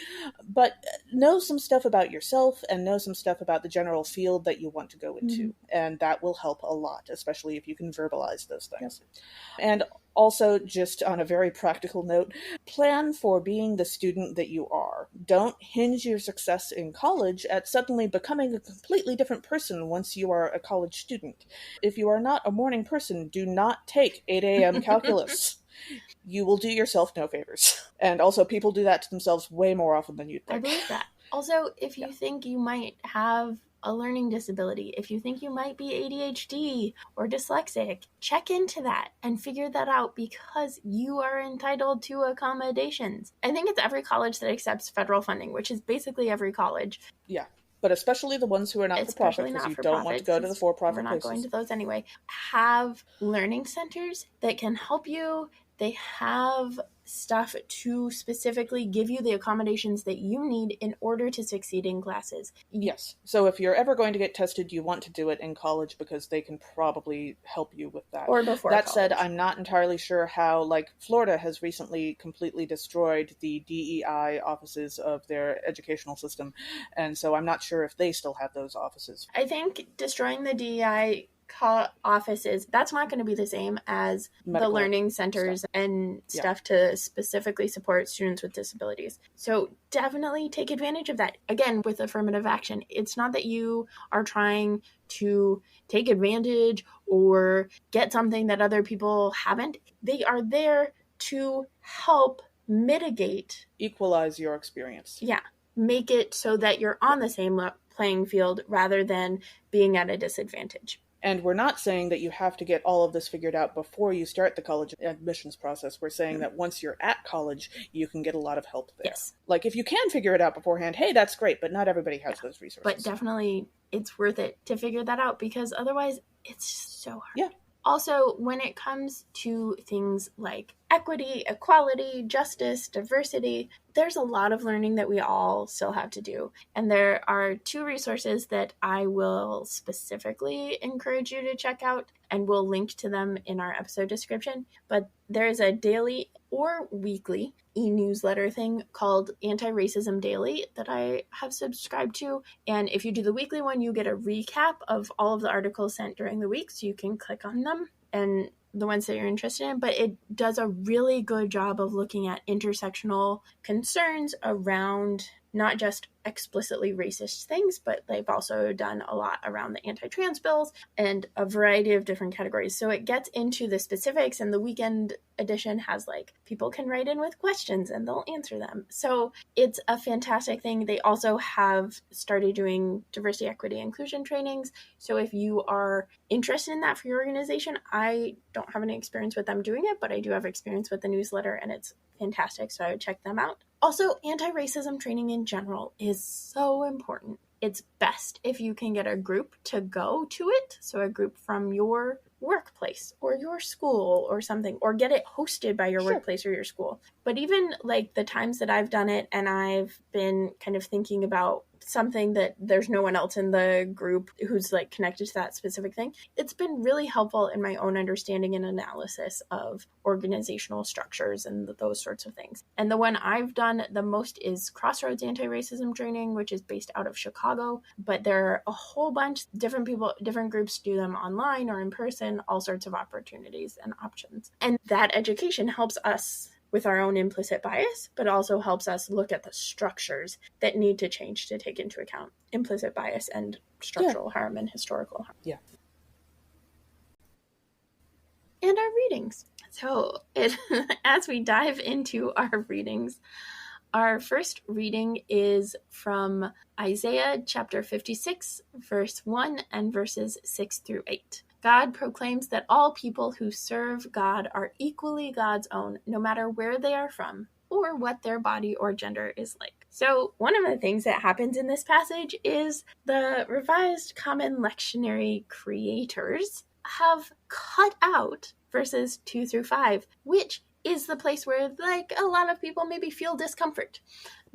But know some stuff about yourself and know some stuff about the general field that you want to go into. And that will help a lot, especially if you can verbalize those things. And also, just on a very practical note, plan for being the student that you are. Don't hinge your success in college at suddenly becoming a completely different person once you are a college student. If you are not a morning person, do not take 8 a.m. calculus. You will do yourself no favors. And also, people do that to themselves way more often than you'd think. I believe that. Also, if you think you might have a learning disability, if you think you might be ADHD or dyslexic, check into that and figure that out, because you are entitled to accommodations. I think it's every college that accepts federal funding, which is basically every college. Yeah. But especially the ones who are not-for-profit, because you don't want to go to the for-profit places. We're not going to those anyway. Have learning centers that can help you. They have stuff to specifically give you the accommodations that you need in order to succeed in classes. Yes. So if you're ever going to get tested, you want to do it in college because they can probably help you with that. Or before that college. Said, I'm not entirely sure how, like, Florida has recently completely destroyed the DEI offices of their educational system, and so I'm not sure if they still have those offices. I think destroying the DEI offices, that's not going to be the same as medical the learning centers stuff. And stuff to specifically support students with disabilities. So definitely take advantage of that. Again, with affirmative action, it's not that you are trying to take advantage or get something that other people haven't. They are there to help mitigate, equalize your experience. Yeah. Make it so that you're on the same playing field rather than being at a disadvantage. And we're not saying that you have to get all of this figured out before you start the college admissions process. We're saying that once you're at college, you can get a lot of help there. Yes. Like, if you can figure it out beforehand, hey, that's great, but not everybody has those resources. But definitely it's worth it to figure that out, because otherwise it's so hard. Yeah. Also, when it comes to things like equity, equality, justice, diversity, there's a lot of learning that we all still have to do. And there are 2 resources that I will specifically encourage you to check out, and we'll link to them in our episode description. But there's a daily or weekly e-newsletter thing called Anti-Racism Daily that I have subscribed to. And if you do the weekly one, you get a recap of all of the articles sent during the week, so you can click on them and the ones that you're interested in. But it does a really good job of looking at intersectional concerns around not just explicitly racist things, but they've also done a lot around the anti-trans bills and a variety of different categories. So it gets into the specifics, and the weekend edition has like people can write in with questions and they'll answer them. So it's a fantastic thing. They also have started doing diversity, equity, inclusion trainings. So if you are interested in that for your organization, I don't have any experience with them doing it, but I do have experience with the newsletter, and it's fantastic. So I would check them out. Also, anti-racism training in general is so important. It's best if you can get a group to go to it. So a group from your workplace or your school or something, or get it hosted by your workplace or your school. But even like the times that I've done it and I've been kind of thinking about something that there's no one else in the group who's like connected to that specific thing, it's been really helpful in my own understanding and analysis of organizational structures and those sorts of things. And the one I've done the most is Crossroads Anti-Racism Training, which is based out of Chicago, but there are a whole bunch different people, different groups do them online or in person, all sorts of opportunities and options. And that education helps us with our own implicit bias, but also helps us look at the structures that need to change to take into account implicit bias and structural harm and historical harm. Yeah. And our readings. So as we dive into our readings, our first reading is from Isaiah chapter 56, verse 1 and verses 6 through 8. God proclaims that all people who serve God are equally God's own, no matter where they are from or what their body or gender is like. So one of the things that happens in this passage is the Revised Common Lectionary creators have cut out verses 2 through 5, which is the place where like a lot of people maybe feel discomfort.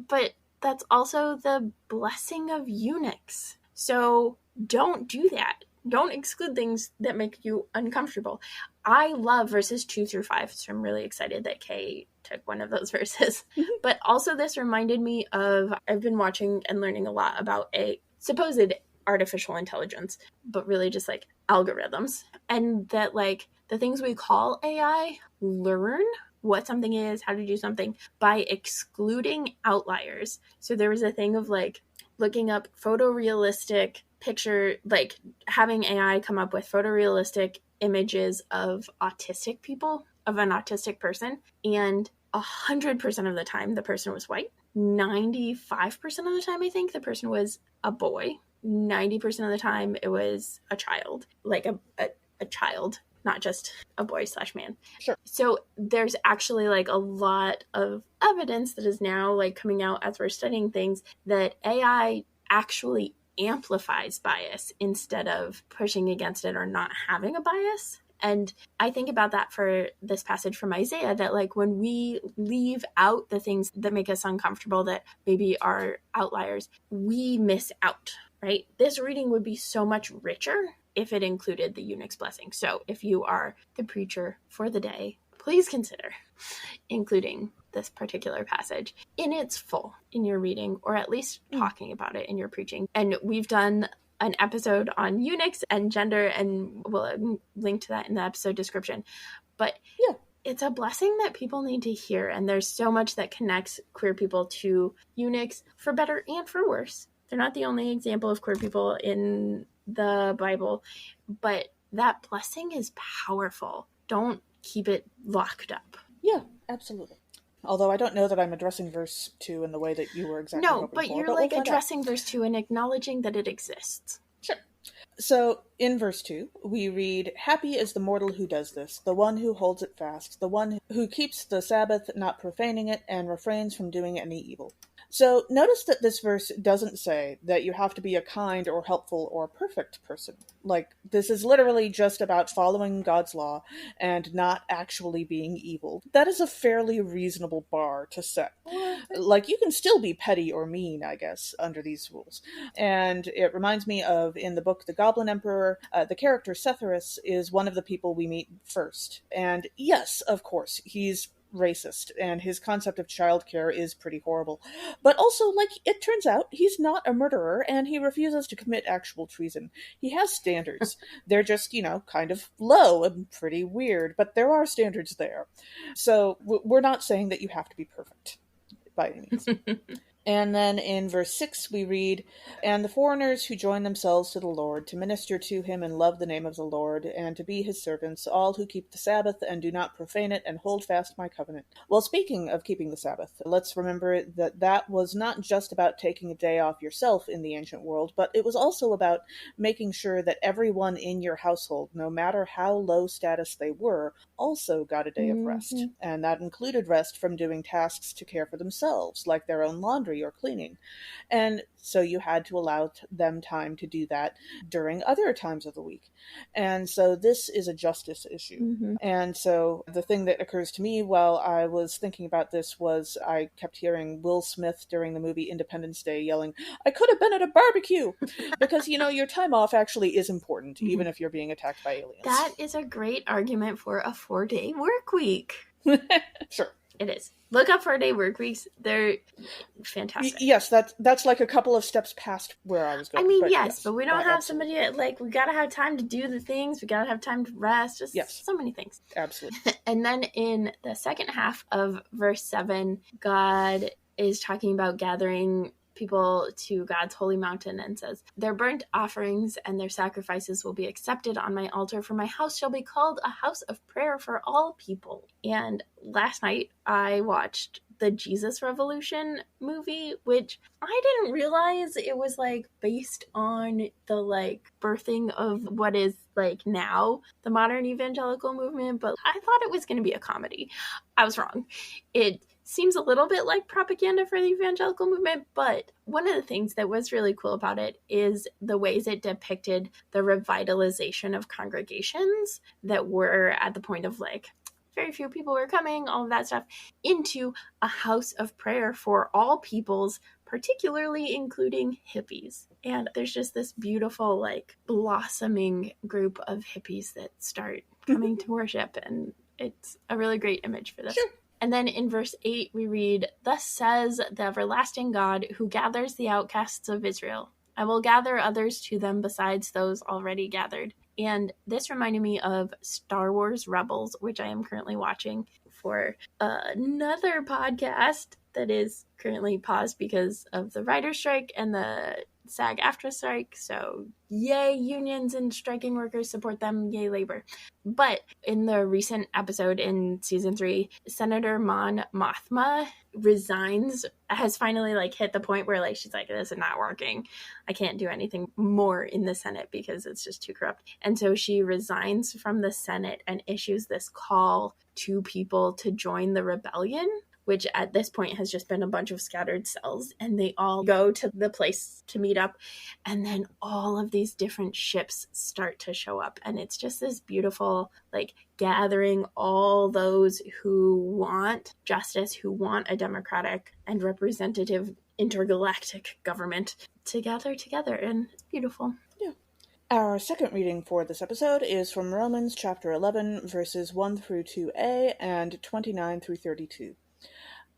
But that's also the blessing of eunuchs. So don't do that. Don't exclude things that make you uncomfortable. I love verses 2 through 5, so I'm really excited that Kay took one of those verses. But also this reminded me of, I've been watching and learning a lot about a supposed artificial intelligence, but really just like algorithms. And that like the things we call AI learn what something is, how to do something by excluding outliers. So there was a thing of like looking up photorealistic picture, like having AI come up with photorealistic images of autistic people, of an autistic person, and 100% of the time the person was white. 95% of the time I think the person was a boy. 90% of the time it was a child, like a child, not just a boy/man. Sure. So there's actually like a lot of evidence that is now like coming out as we're studying things that AI actually amplifies bias instead of pushing against it or not having a bias. And I think about that for this passage from Isaiah, that like when we leave out the things that make us uncomfortable, that maybe are outliers, we miss out, right? This reading would be so much richer if it included the eunuch's blessing. So if you are the preacher for the day, please consider including this particular passage in its full in your reading, or at least talking about it in your preaching. And we've done an episode on eunuchs and gender, and we'll link to that in the episode description. But yeah, it's a blessing that people need to hear, and there's so much that connects queer people to eunuchs for better and for worse. They're not the only example of queer people in the Bible, but that blessing is powerful. Don't keep it locked up. Yeah, absolutely. Although I don't know that I'm addressing verse 2 in the way that you were exactly hoping for. No, but you're like addressing verse 2 and acknowledging that it exists. Sure. So, in verse 2, we read, "Happy is the mortal who does this, the one who holds it fast, the one who keeps the Sabbath, not profaning it, and refrains from doing any evil." So, notice that this verse doesn't say that you have to be a kind or helpful or perfect person. Like, this is literally just about following God's law and not actually being evil. That is a fairly reasonable bar to set. Like, you can still be petty or mean, I guess, under these rules. And it reminds me of, in the book The Goblin Emperor, the character Setharus is one of the people we meet first. And yes, of course, he's racist, and his concept of childcare is pretty horrible. But also, like, it turns out he's not a murderer, and he refuses to commit actual treason. He has standards. They're just, kind of low and pretty weird, but there are standards there. So we're not saying that you have to be perfect, by any means. And then in verse 6 we read, "And the foreigners who join themselves to the Lord, to minister to him and love the name of the Lord, and to be his servants, all who keep the Sabbath and do not profane it, and hold fast my covenant." Well, speaking of keeping the Sabbath, let's remember that that was not just about taking a day off yourself in the ancient world, but it was also about making sure that everyone in your household, no matter how low status they were, also got a day of rest. And that included rest from doing tasks to care for themselves, like their own laundry or cleaning. And so you had to allow them time to do that during other times of the week. And so this is a justice issue. And so the thing that occurs to me while I was thinking about this was I kept hearing Will Smith during the movie Independence Day yelling, "I could have been at a barbecue!" Because, your time off actually is important, even if you're being attacked by aliens. That is a great argument for a 4-day work week. Sure. It is. Look up 4-day work weeks. They're fantastic. Yes, that's like a couple of steps past where I was going. I mean, yes, but we don't have somebody we gotta have time to do the things. We gotta have time to rest. Just so many things. Absolutely. And then in the second half of verse 7, God is talking about gathering people to God's holy mountain and says, "Their burnt offerings and their sacrifices will be accepted on my altar, for my house shall be called a house of prayer for all people." And last night I watched the Jesus Revolution movie, which I didn't realize it was based on the birthing of what is now the modern evangelical movement, but I thought it was going to be a comedy. I was wrong. It seems a little bit like propaganda for the evangelical movement, but one of the things that was really cool about it is the ways it depicted the revitalization of congregations that were at the point of very few people were coming, all of that stuff, into a house of prayer for all peoples, particularly including hippies. And there's just this beautiful, blossoming group of hippies that start coming to worship, and it's a really great image for this. Sure. And then in verse 8, we read, "Thus says the everlasting God, who gathers the outcasts of Israel. I will gather others to them besides those already gathered." And this reminded me of Star Wars Rebels, which I am currently watching for another podcast that is currently paused because of the writer's strike and the SAG-AFTRA strike. So yay unions and striking workers, support them, yay labor. But in the recent episode in season 3, Senator Mon Mothma has finally hit the point where she's like, "This is not working. I can't do anything more in the Senate because it's just too corrupt." And so she resigns from the Senate and issues this call to people to join the rebellion, which at this point has just been a bunch of scattered cells, and they all go to the place to meet up, and then all of these different ships start to show up, and it's just this beautiful gathering all those who want justice, who want a democratic and representative intergalactic government to gather together, and it's beautiful. Yeah. Our second reading for this episode is from Romans chapter 11, verses 1 through 2a and 29 through 32.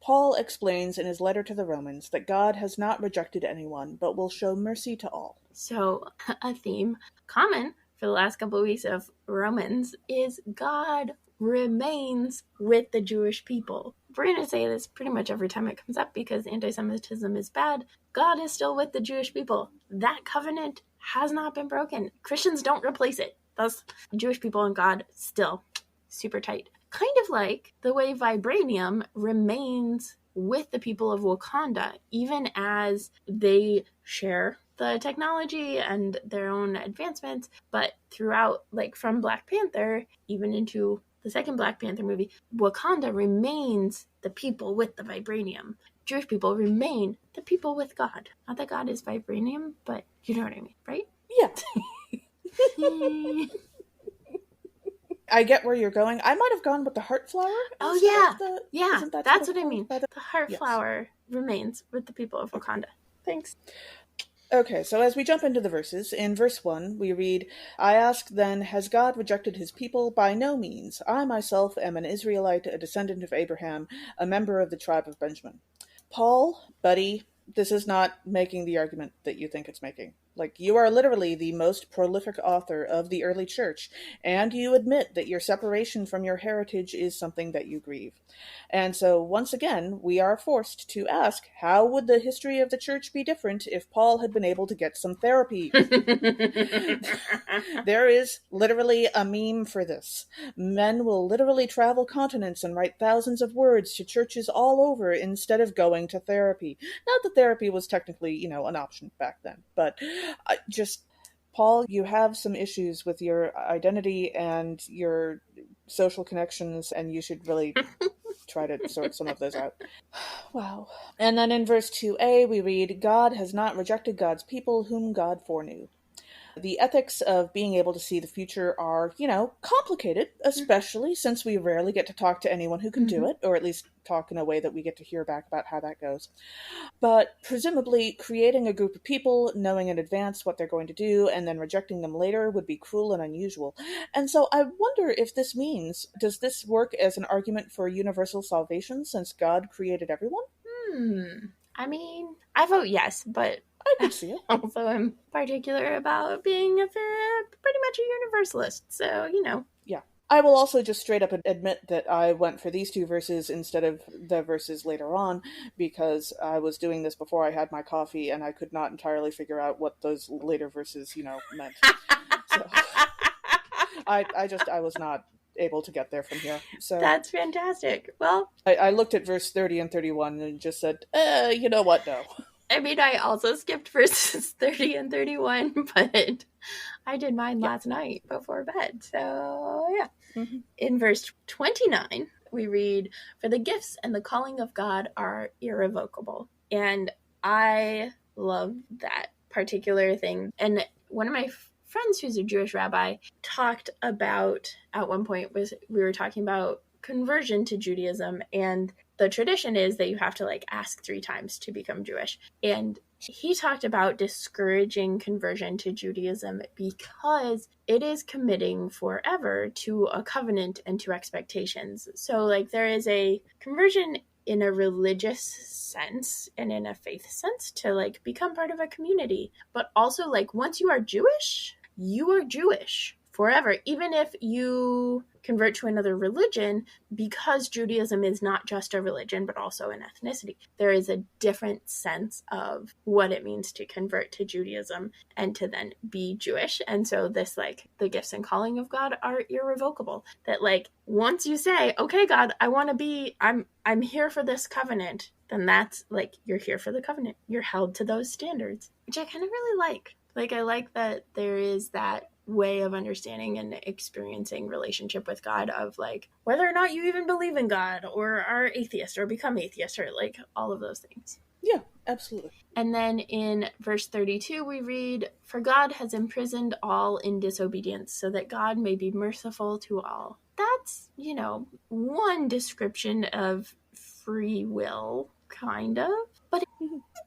Paul explains in his letter to the Romans that God has not rejected anyone, but will show mercy to all. So, a theme common for the last couple of weeks of Romans is God remains with the Jewish people. We're going to say this pretty much every time it comes up because anti-Semitism is bad. God is still with the Jewish people. That covenant has not been broken. Christians don't replace it. Thus, Jewish people and God still super tight. Kind of like the way vibranium remains with the people of Wakanda, even as they share the technology and their own advancements, but throughout, from Black Panther, even into the second Black Panther movie, Wakanda remains the people with the vibranium. Jewish people remain the people with God. Not that God is vibranium, but you know what I mean, right? Yeah. I get where you're going. I might have gone with the heart flower. Oh, yeah. That's what I mean. The heart flower remains with the people of Wakanda. Thanks. Okay, so as we jump into the verses, in verse 1, we read, "I ask then, has God rejected his people? By no means. I myself am an Israelite, a descendant of Abraham, a member of the tribe of Benjamin." Paul, buddy, this is not making the argument that you think it's making. Like, you are literally the most prolific author of the early church, and you admit that your separation from your heritage is something that you grieve. And so, once again, we are forced to ask, how would the history of the church be different if Paul had been able to get some therapy? There is literally a meme for this. Men will literally travel continents and write thousands of words to churches all over instead of going to therapy. Not that therapy was technically, an option back then, but just, Paul, you have some issues with your identity and your social connections, and you should really try to sort some of those out. Wow. And then in verse 2a, we read, God has not rejected God's people whom God foreknew. The ethics of being able to see the future are, complicated, especially since we rarely get to talk to anyone who can do it, or at least talk in a way that we get to hear back about how that goes. But presumably, creating a group of people, knowing in advance what they're going to do, and then rejecting them later would be cruel and unusual. And so I wonder if this means, does this work as an argument for universal salvation since God created everyone? I mean, I vote yes, but I could see it. Also, I'm particular about being pretty much a universalist, so, Yeah. I will also just straight up admit that I went for these two verses instead of the verses later on, because I was doing this before I had my coffee, and I could not entirely figure out what those later verses, meant. So, I was not able to get there from here. So that's fantastic. Well, I looked at verse 30 and 31 and just said, you know what, no. I mean, I also skipped verses 30 and 31, but I did mine last night before bed. So, yeah. Mm-hmm. In verse 29, we read, "For the gifts and the calling of God are irrevocable." And I love that particular thing. And one of my friends who's a Jewish rabbi talked about, at one point, we were talking about conversion to Judaism, and the tradition is that you have to ask 3 times to become Jewish. And he talked about discouraging conversion to Judaism because it is committing forever to a covenant and to expectations. So there is a conversion in a religious sense and in a faith sense to become part of a community. But also once you are Jewish forever, even if you convert to another religion, because Judaism is not just a religion, but also an ethnicity. There is a different sense of what it means to convert to Judaism and to then be Jewish. And so this, the gifts and calling of God are irrevocable. That, once you say, okay, God, I'm here for this covenant, then that's, you're here for the covenant. You're held to those standards, which I kind of really like. I like that there is that way of understanding and experiencing relationship with God of whether or not you even believe in God or are atheist or become atheist or all of those things. Yeah, absolutely. And then in verse 32 we read, "For God has imprisoned all in disobedience so that God may be merciful to all." That's, one description of free will, kind of, but it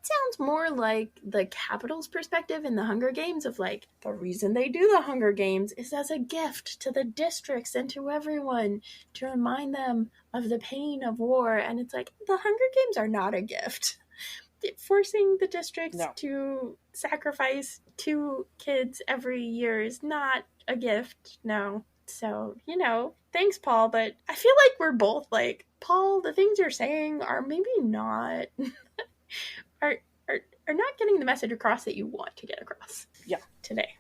sounds more like the Capitol's perspective in the Hunger Games of the reason they do the Hunger Games is as a gift to the districts and to everyone to remind them of the pain of war. And it's the Hunger Games are not a gift. Forcing the districts to sacrifice 2 kids every year is not a gift. No. So, thanks, Paul, but I feel we're both Paul, the things you're saying are maybe not are not getting the message across that you want to get across. Yeah. Today.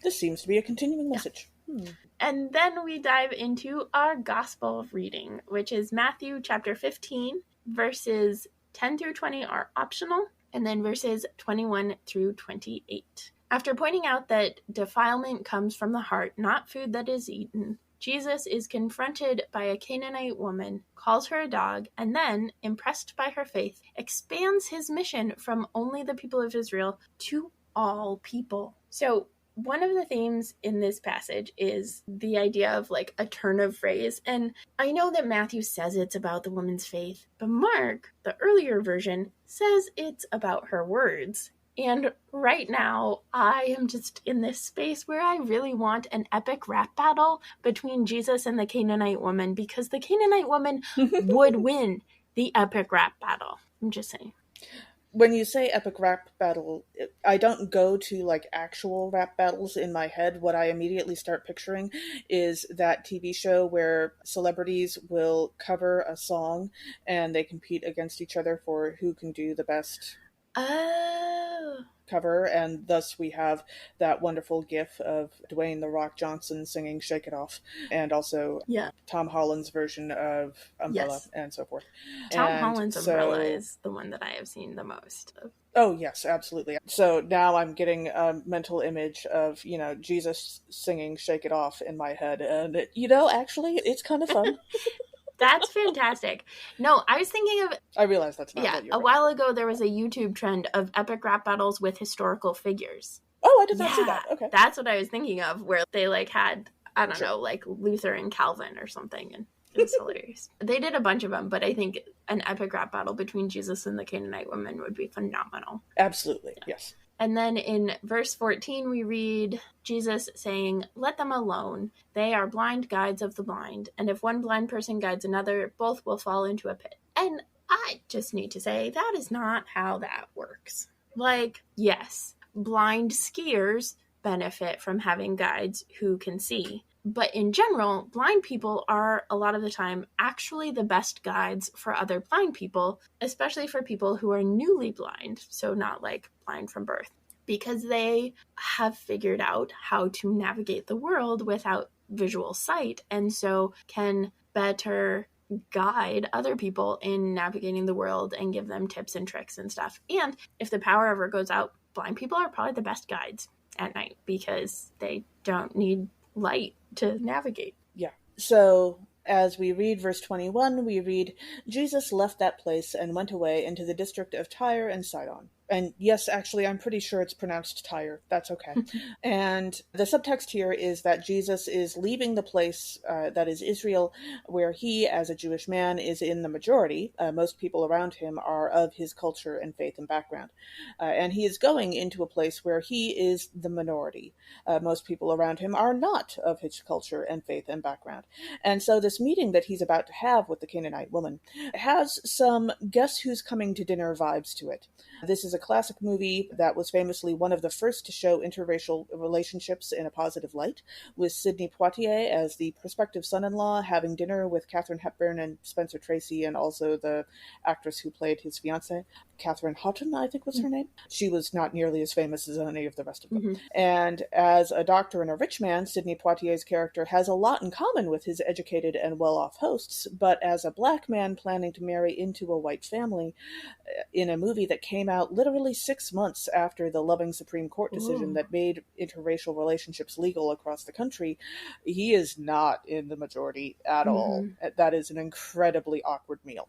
This seems to be a continuing message. Yeah. And then we dive into our gospel reading, which is Matthew chapter 15, verses 10 through 20 are optional, and then verses 21 through 28. After pointing out that defilement comes from the heart, not food that is eaten, Jesus is confronted by a Canaanite woman, calls her a dog, and then, impressed by her faith, expands his mission from only the people of Israel to all people. So one of the themes in this passage is the idea of a turn of phrase. And I know that Matthew says it's about the woman's faith, but Mark, the earlier version, says it's about her words. And right now, I am just in this space where I really want an epic rap battle between Jesus and the Canaanite woman, because the Canaanite woman would win the epic rap battle. I'm just saying. when you say epic rap battle, I don't go to like actual rap battles in my head. What I immediately start picturing is that TV show where celebrities will cover a song and they compete against each other for who can do the best Oh. cover, and thus we have that wonderful gif of Dwayne "The Rock" Johnson singing "Shake It Off," and also Yeah. Tom Holland's version of Umbrella, Yes. and so forth. Tom And Holland's Umbrella so, is the one that I have seen the most of. oh yes, absolutely. So now I'm getting a mental image of, Jesus singing "Shake It Off" in my head, and actually, it's kind of fun. That's fantastic. No, I was thinking of, I realize that's not what you're a going while for. ago there was a YouTube trend of epic rap battles with historical figures. Oh, I did not see that. Okay. That's what I was thinking of, where they like had, I don't Sure. know, like Luther and Calvin or something, and it was hilarious. They did a bunch of them, but I think an epic rap battle between Jesus and the Canaanite woman would be phenomenal. Absolutely, yes. And then in verse 14, we read Jesus saying, "Let them alone. They are blind guides of the blind. And if one blind person guides another, both will fall into a pit." And I just need to say, that is not how that works. Like, yes, blind skiers benefit from having guides who can see. But in general, blind people are a lot of the time actually the best guides for other blind people, especially for people who are newly blind, so not like blind from birth, because they have figured out how to navigate the world without visual sight, and so can better guide other people in navigating the world and give them tips and tricks and stuff. And if the power ever goes out, blind people are probably the best guides at night because they don't need light to navigate. Yeah. So as we read verse 21, we read, Jesus left that place and went away into the district of Tyre and Sidon. And yes, actually, I'm pretty sure it's pronounced Tyre. That's okay. And the subtext here is that Jesus is leaving the place that is Israel, where he, as a Jewish man, is in the majority. Most people around him are of his culture and faith and background. And he is going into a place where he is the minority. Most people around him are not of his culture and faith and background. And so this meeting that he's about to have with the Canaanite woman has some guess who's coming to dinner vibes to it. This is a classic movie that was famously one of the first to show interracial relationships in a positive light, with Sidney Poitier as the prospective son-in-law having dinner with Katharine Hepburn and Spencer Tracy, and also the actress who played his fiancée, Catherine Houghton, I think was her name. She was not nearly as famous as any of the rest of them. Mm-hmm. And as a doctor and a rich man, Sidney Poitier's character has a lot in common with his educated and well-off hosts, but as a black man planning to marry into a white family, in a movie that came out literally 6 months after the Loving Supreme Court decision that made interracial relationships legal across the country, he is not in the majority at all. That is an incredibly awkward meal.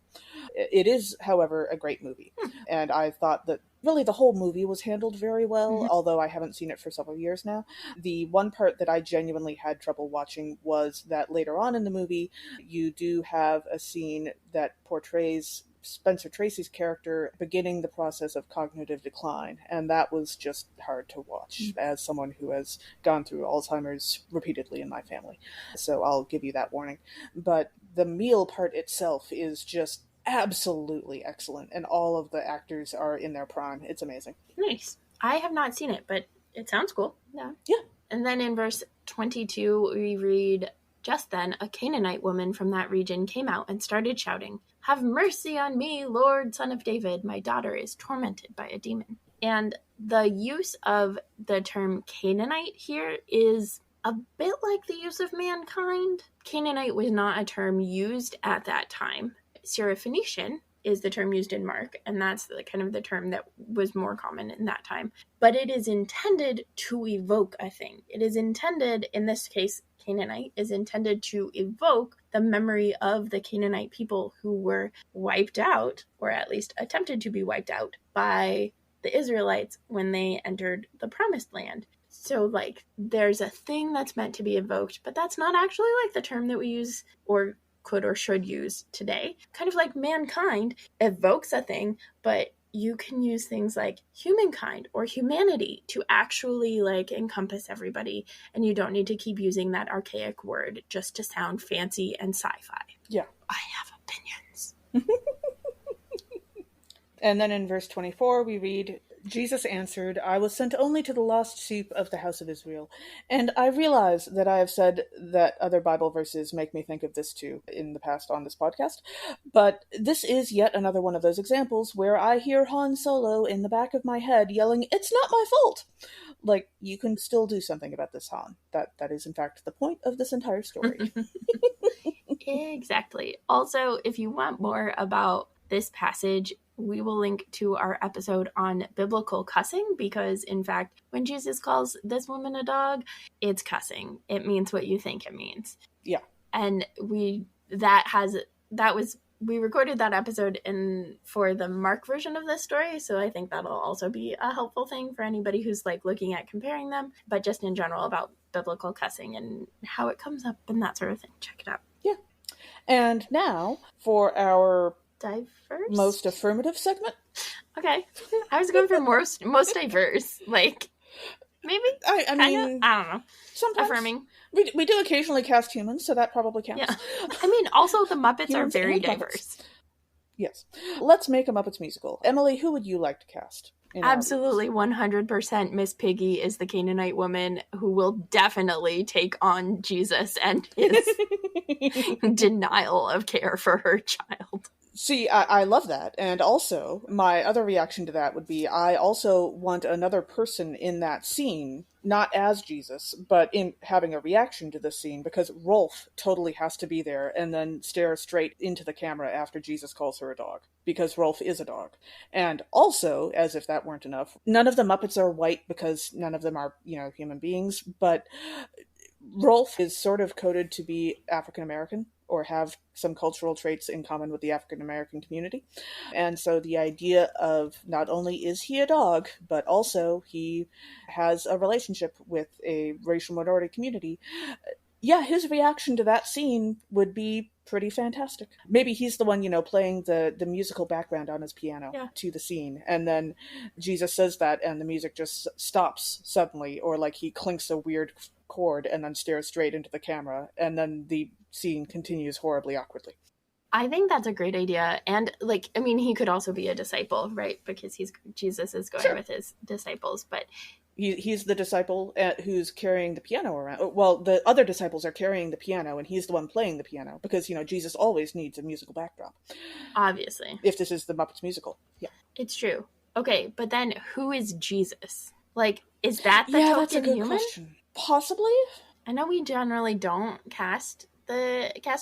It is, however, a great movie. And I thought that really the whole movie was handled very well, although I haven't seen it for several years now. The one part that I genuinely had trouble watching was that later on in the movie, you do have a scene that portrays Spencer Tracy's character beginning the process of cognitive decline, and that was just hard to watch as someone who has gone through Alzheimer's repeatedly in my family. So I'll give you that warning. But the meal part itself is just absolutely excellent, and all of the actors are in their prime. It's amazing. Nice. I have not seen it, but it sounds cool. Yeah. And then in verse 22, we read, "Just then a Canaanite woman from that region came out and started shouting, 'Have mercy on me, Lord, Son of David. My daughter is tormented by a demon.'" And the use of the term Canaanite here is a bit like the use of mankind. Canaanite was not a term used at that time. Syrophoenician is the term used in Mark, and that's the term that was more common in that time. But it is intended to evoke a thing. It is intended, in this case, Canaanite, is intended to evoke the memory of the Canaanite people who were wiped out, or at least attempted to be wiped out, by the Israelites when they entered the Promised Land. So, there's a thing that's meant to be evoked, but that's not actually the term that we use or could or should use today. Kind of like mankind evokes a thing, but you can use things like humankind or humanity to actually encompass everybody, and you don't need to keep using that archaic word just to sound fancy and sci-fi. Yeah. I have opinions. And then in verse 24, we read, Jesus answered, I was sent only to the lost sheep of the house of Israel. And I realize that I have said that other Bible verses make me think of this too in the past on this podcast. But this is yet another one of those examples where I hear Han Solo in the back of my head yelling, it's not my fault! Like, you can still do something about this, Han. That is, in fact, the point of this entire story. Exactly. Also, if you want more about this passage, we will link to our episode on biblical cussing because, in fact, when Jesus calls this woman a dog, it's cussing. It means what you think it means. Yeah. And we recorded that episode for the Mark version of this story, so I think that'll also be a helpful thing for anybody who's like looking at comparing them, but just in general about biblical cussing and how it comes up and that sort of thing. Check it out. Yeah. And now for our diverse most affirmative segment. Okay. I was going for most diverse. Like, maybe? I mean, I don't know. Sometimes. Affirming. We do occasionally cast humans, so that probably counts. Yeah. I mean, also the Muppets are very diverse. Yes. Let's make a Muppets musical. Emily, who would you like to cast? Absolutely, 100% Miss Piggy is the Canaanite woman who will definitely take on Jesus and his denial of care for her child. See, I love that. And also, my other reaction to that would be, I also want another person in that scene, not as Jesus, but in having a reaction to the scene, because Rolf totally has to be there and then stare straight into the camera after Jesus calls her a dog, because Rolf is a dog. And also, as if that weren't enough, none of the Muppets are white because none of them are, human beings, but Rolf is sort of coded to be African American or have some cultural traits in common with the African American community. And so the idea of not only is he a dog, but also he has a relationship with a racial minority community. Yeah, his reaction to that scene would be pretty fantastic. Maybe he's the one, playing the musical background on his piano to the scene. And then Jesus says that and the music just stops suddenly, or like he clinks a weird chord and then stares straight into the camera. And then the scene continues horribly awkwardly. I think that's a great idea. And he could also be a disciple, right? Because Jesus is going with his disciples, but he's the disciple who's carrying the piano around. Well, the other disciples are carrying the piano, and he's the one playing the piano, because, Jesus always needs a musical backdrop. Obviously. If this is the Muppets musical. Yeah. It's true. Okay, but then who is Jesus? Like, is that the token that's a good human? Question. Possibly. I know we generally don't cast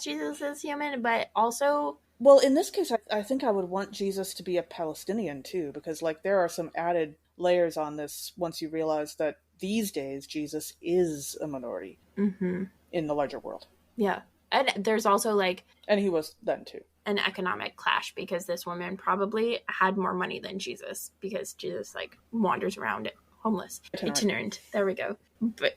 Jesus as human, but also... Well, in this case, I think I would want Jesus to be a Palestinian, too, because, there are some added layers on this once you realize that these days Jesus is a minority in the larger world. Yeah. And there's also, And he was then, too. An economic clash, because this woman probably had more money than Jesus, because Jesus, wanders around homeless. Itinerant. There we go.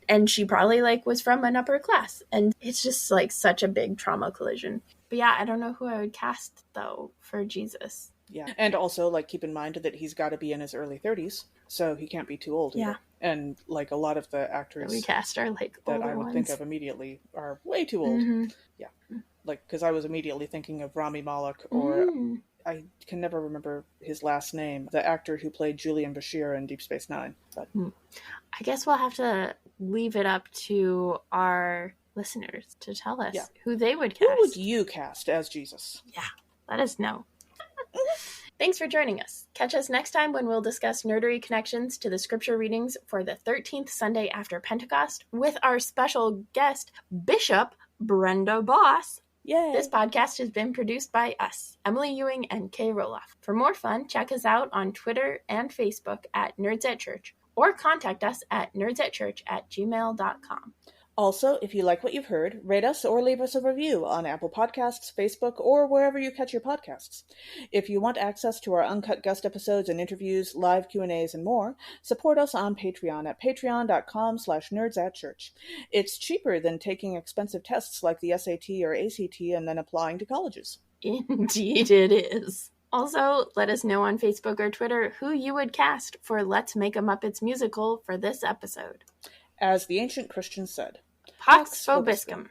And she probably, was from an upper class. And it's just, such a big trauma collision. But yeah, I don't know who I would cast, though, for Jesus. Yeah. And also, keep in mind that he's got to be in his early 30s, so he can't be too old either. Yeah. And, a lot of the actors that we cast are, that older I would ones. think of immediately are way too old. Mm-hmm. Yeah. Because I was immediately thinking of Rami Malek, or I can never remember his last name, the actor who played Julian Bashir in Deep Space Nine. But I guess we'll have to leave it up to our listeners to tell us who they would cast. Who would you cast as Jesus? Yeah, let us know. Thanks for joining us. Catch us next time when we'll discuss nerdery connections to the scripture readings for the 13th Sunday after Pentecost with our special guest, Bishop Brenda Boss. Yay! This podcast has been produced by us, Emily Ewing and Kay Rohloff. For more fun, check us out on Twitter and Facebook at Nerds at Church, or contact us at nerdsatchurch@gmail.com. Also, if you like what you've heard, rate us or leave us a review on Apple Podcasts, Facebook, or wherever you catch your podcasts. If you want access to our uncut guest episodes and interviews, live Q&As, and more, support us on Patreon at patreon.com/nerdsatchurch. It's cheaper than taking expensive tests like the SAT or ACT and then applying to colleges. Indeed it is. Also, let us know on Facebook or Twitter who you would cast for Let's Make a Muppets musical for this episode. As the ancient Christians said, Pax Vobiscum.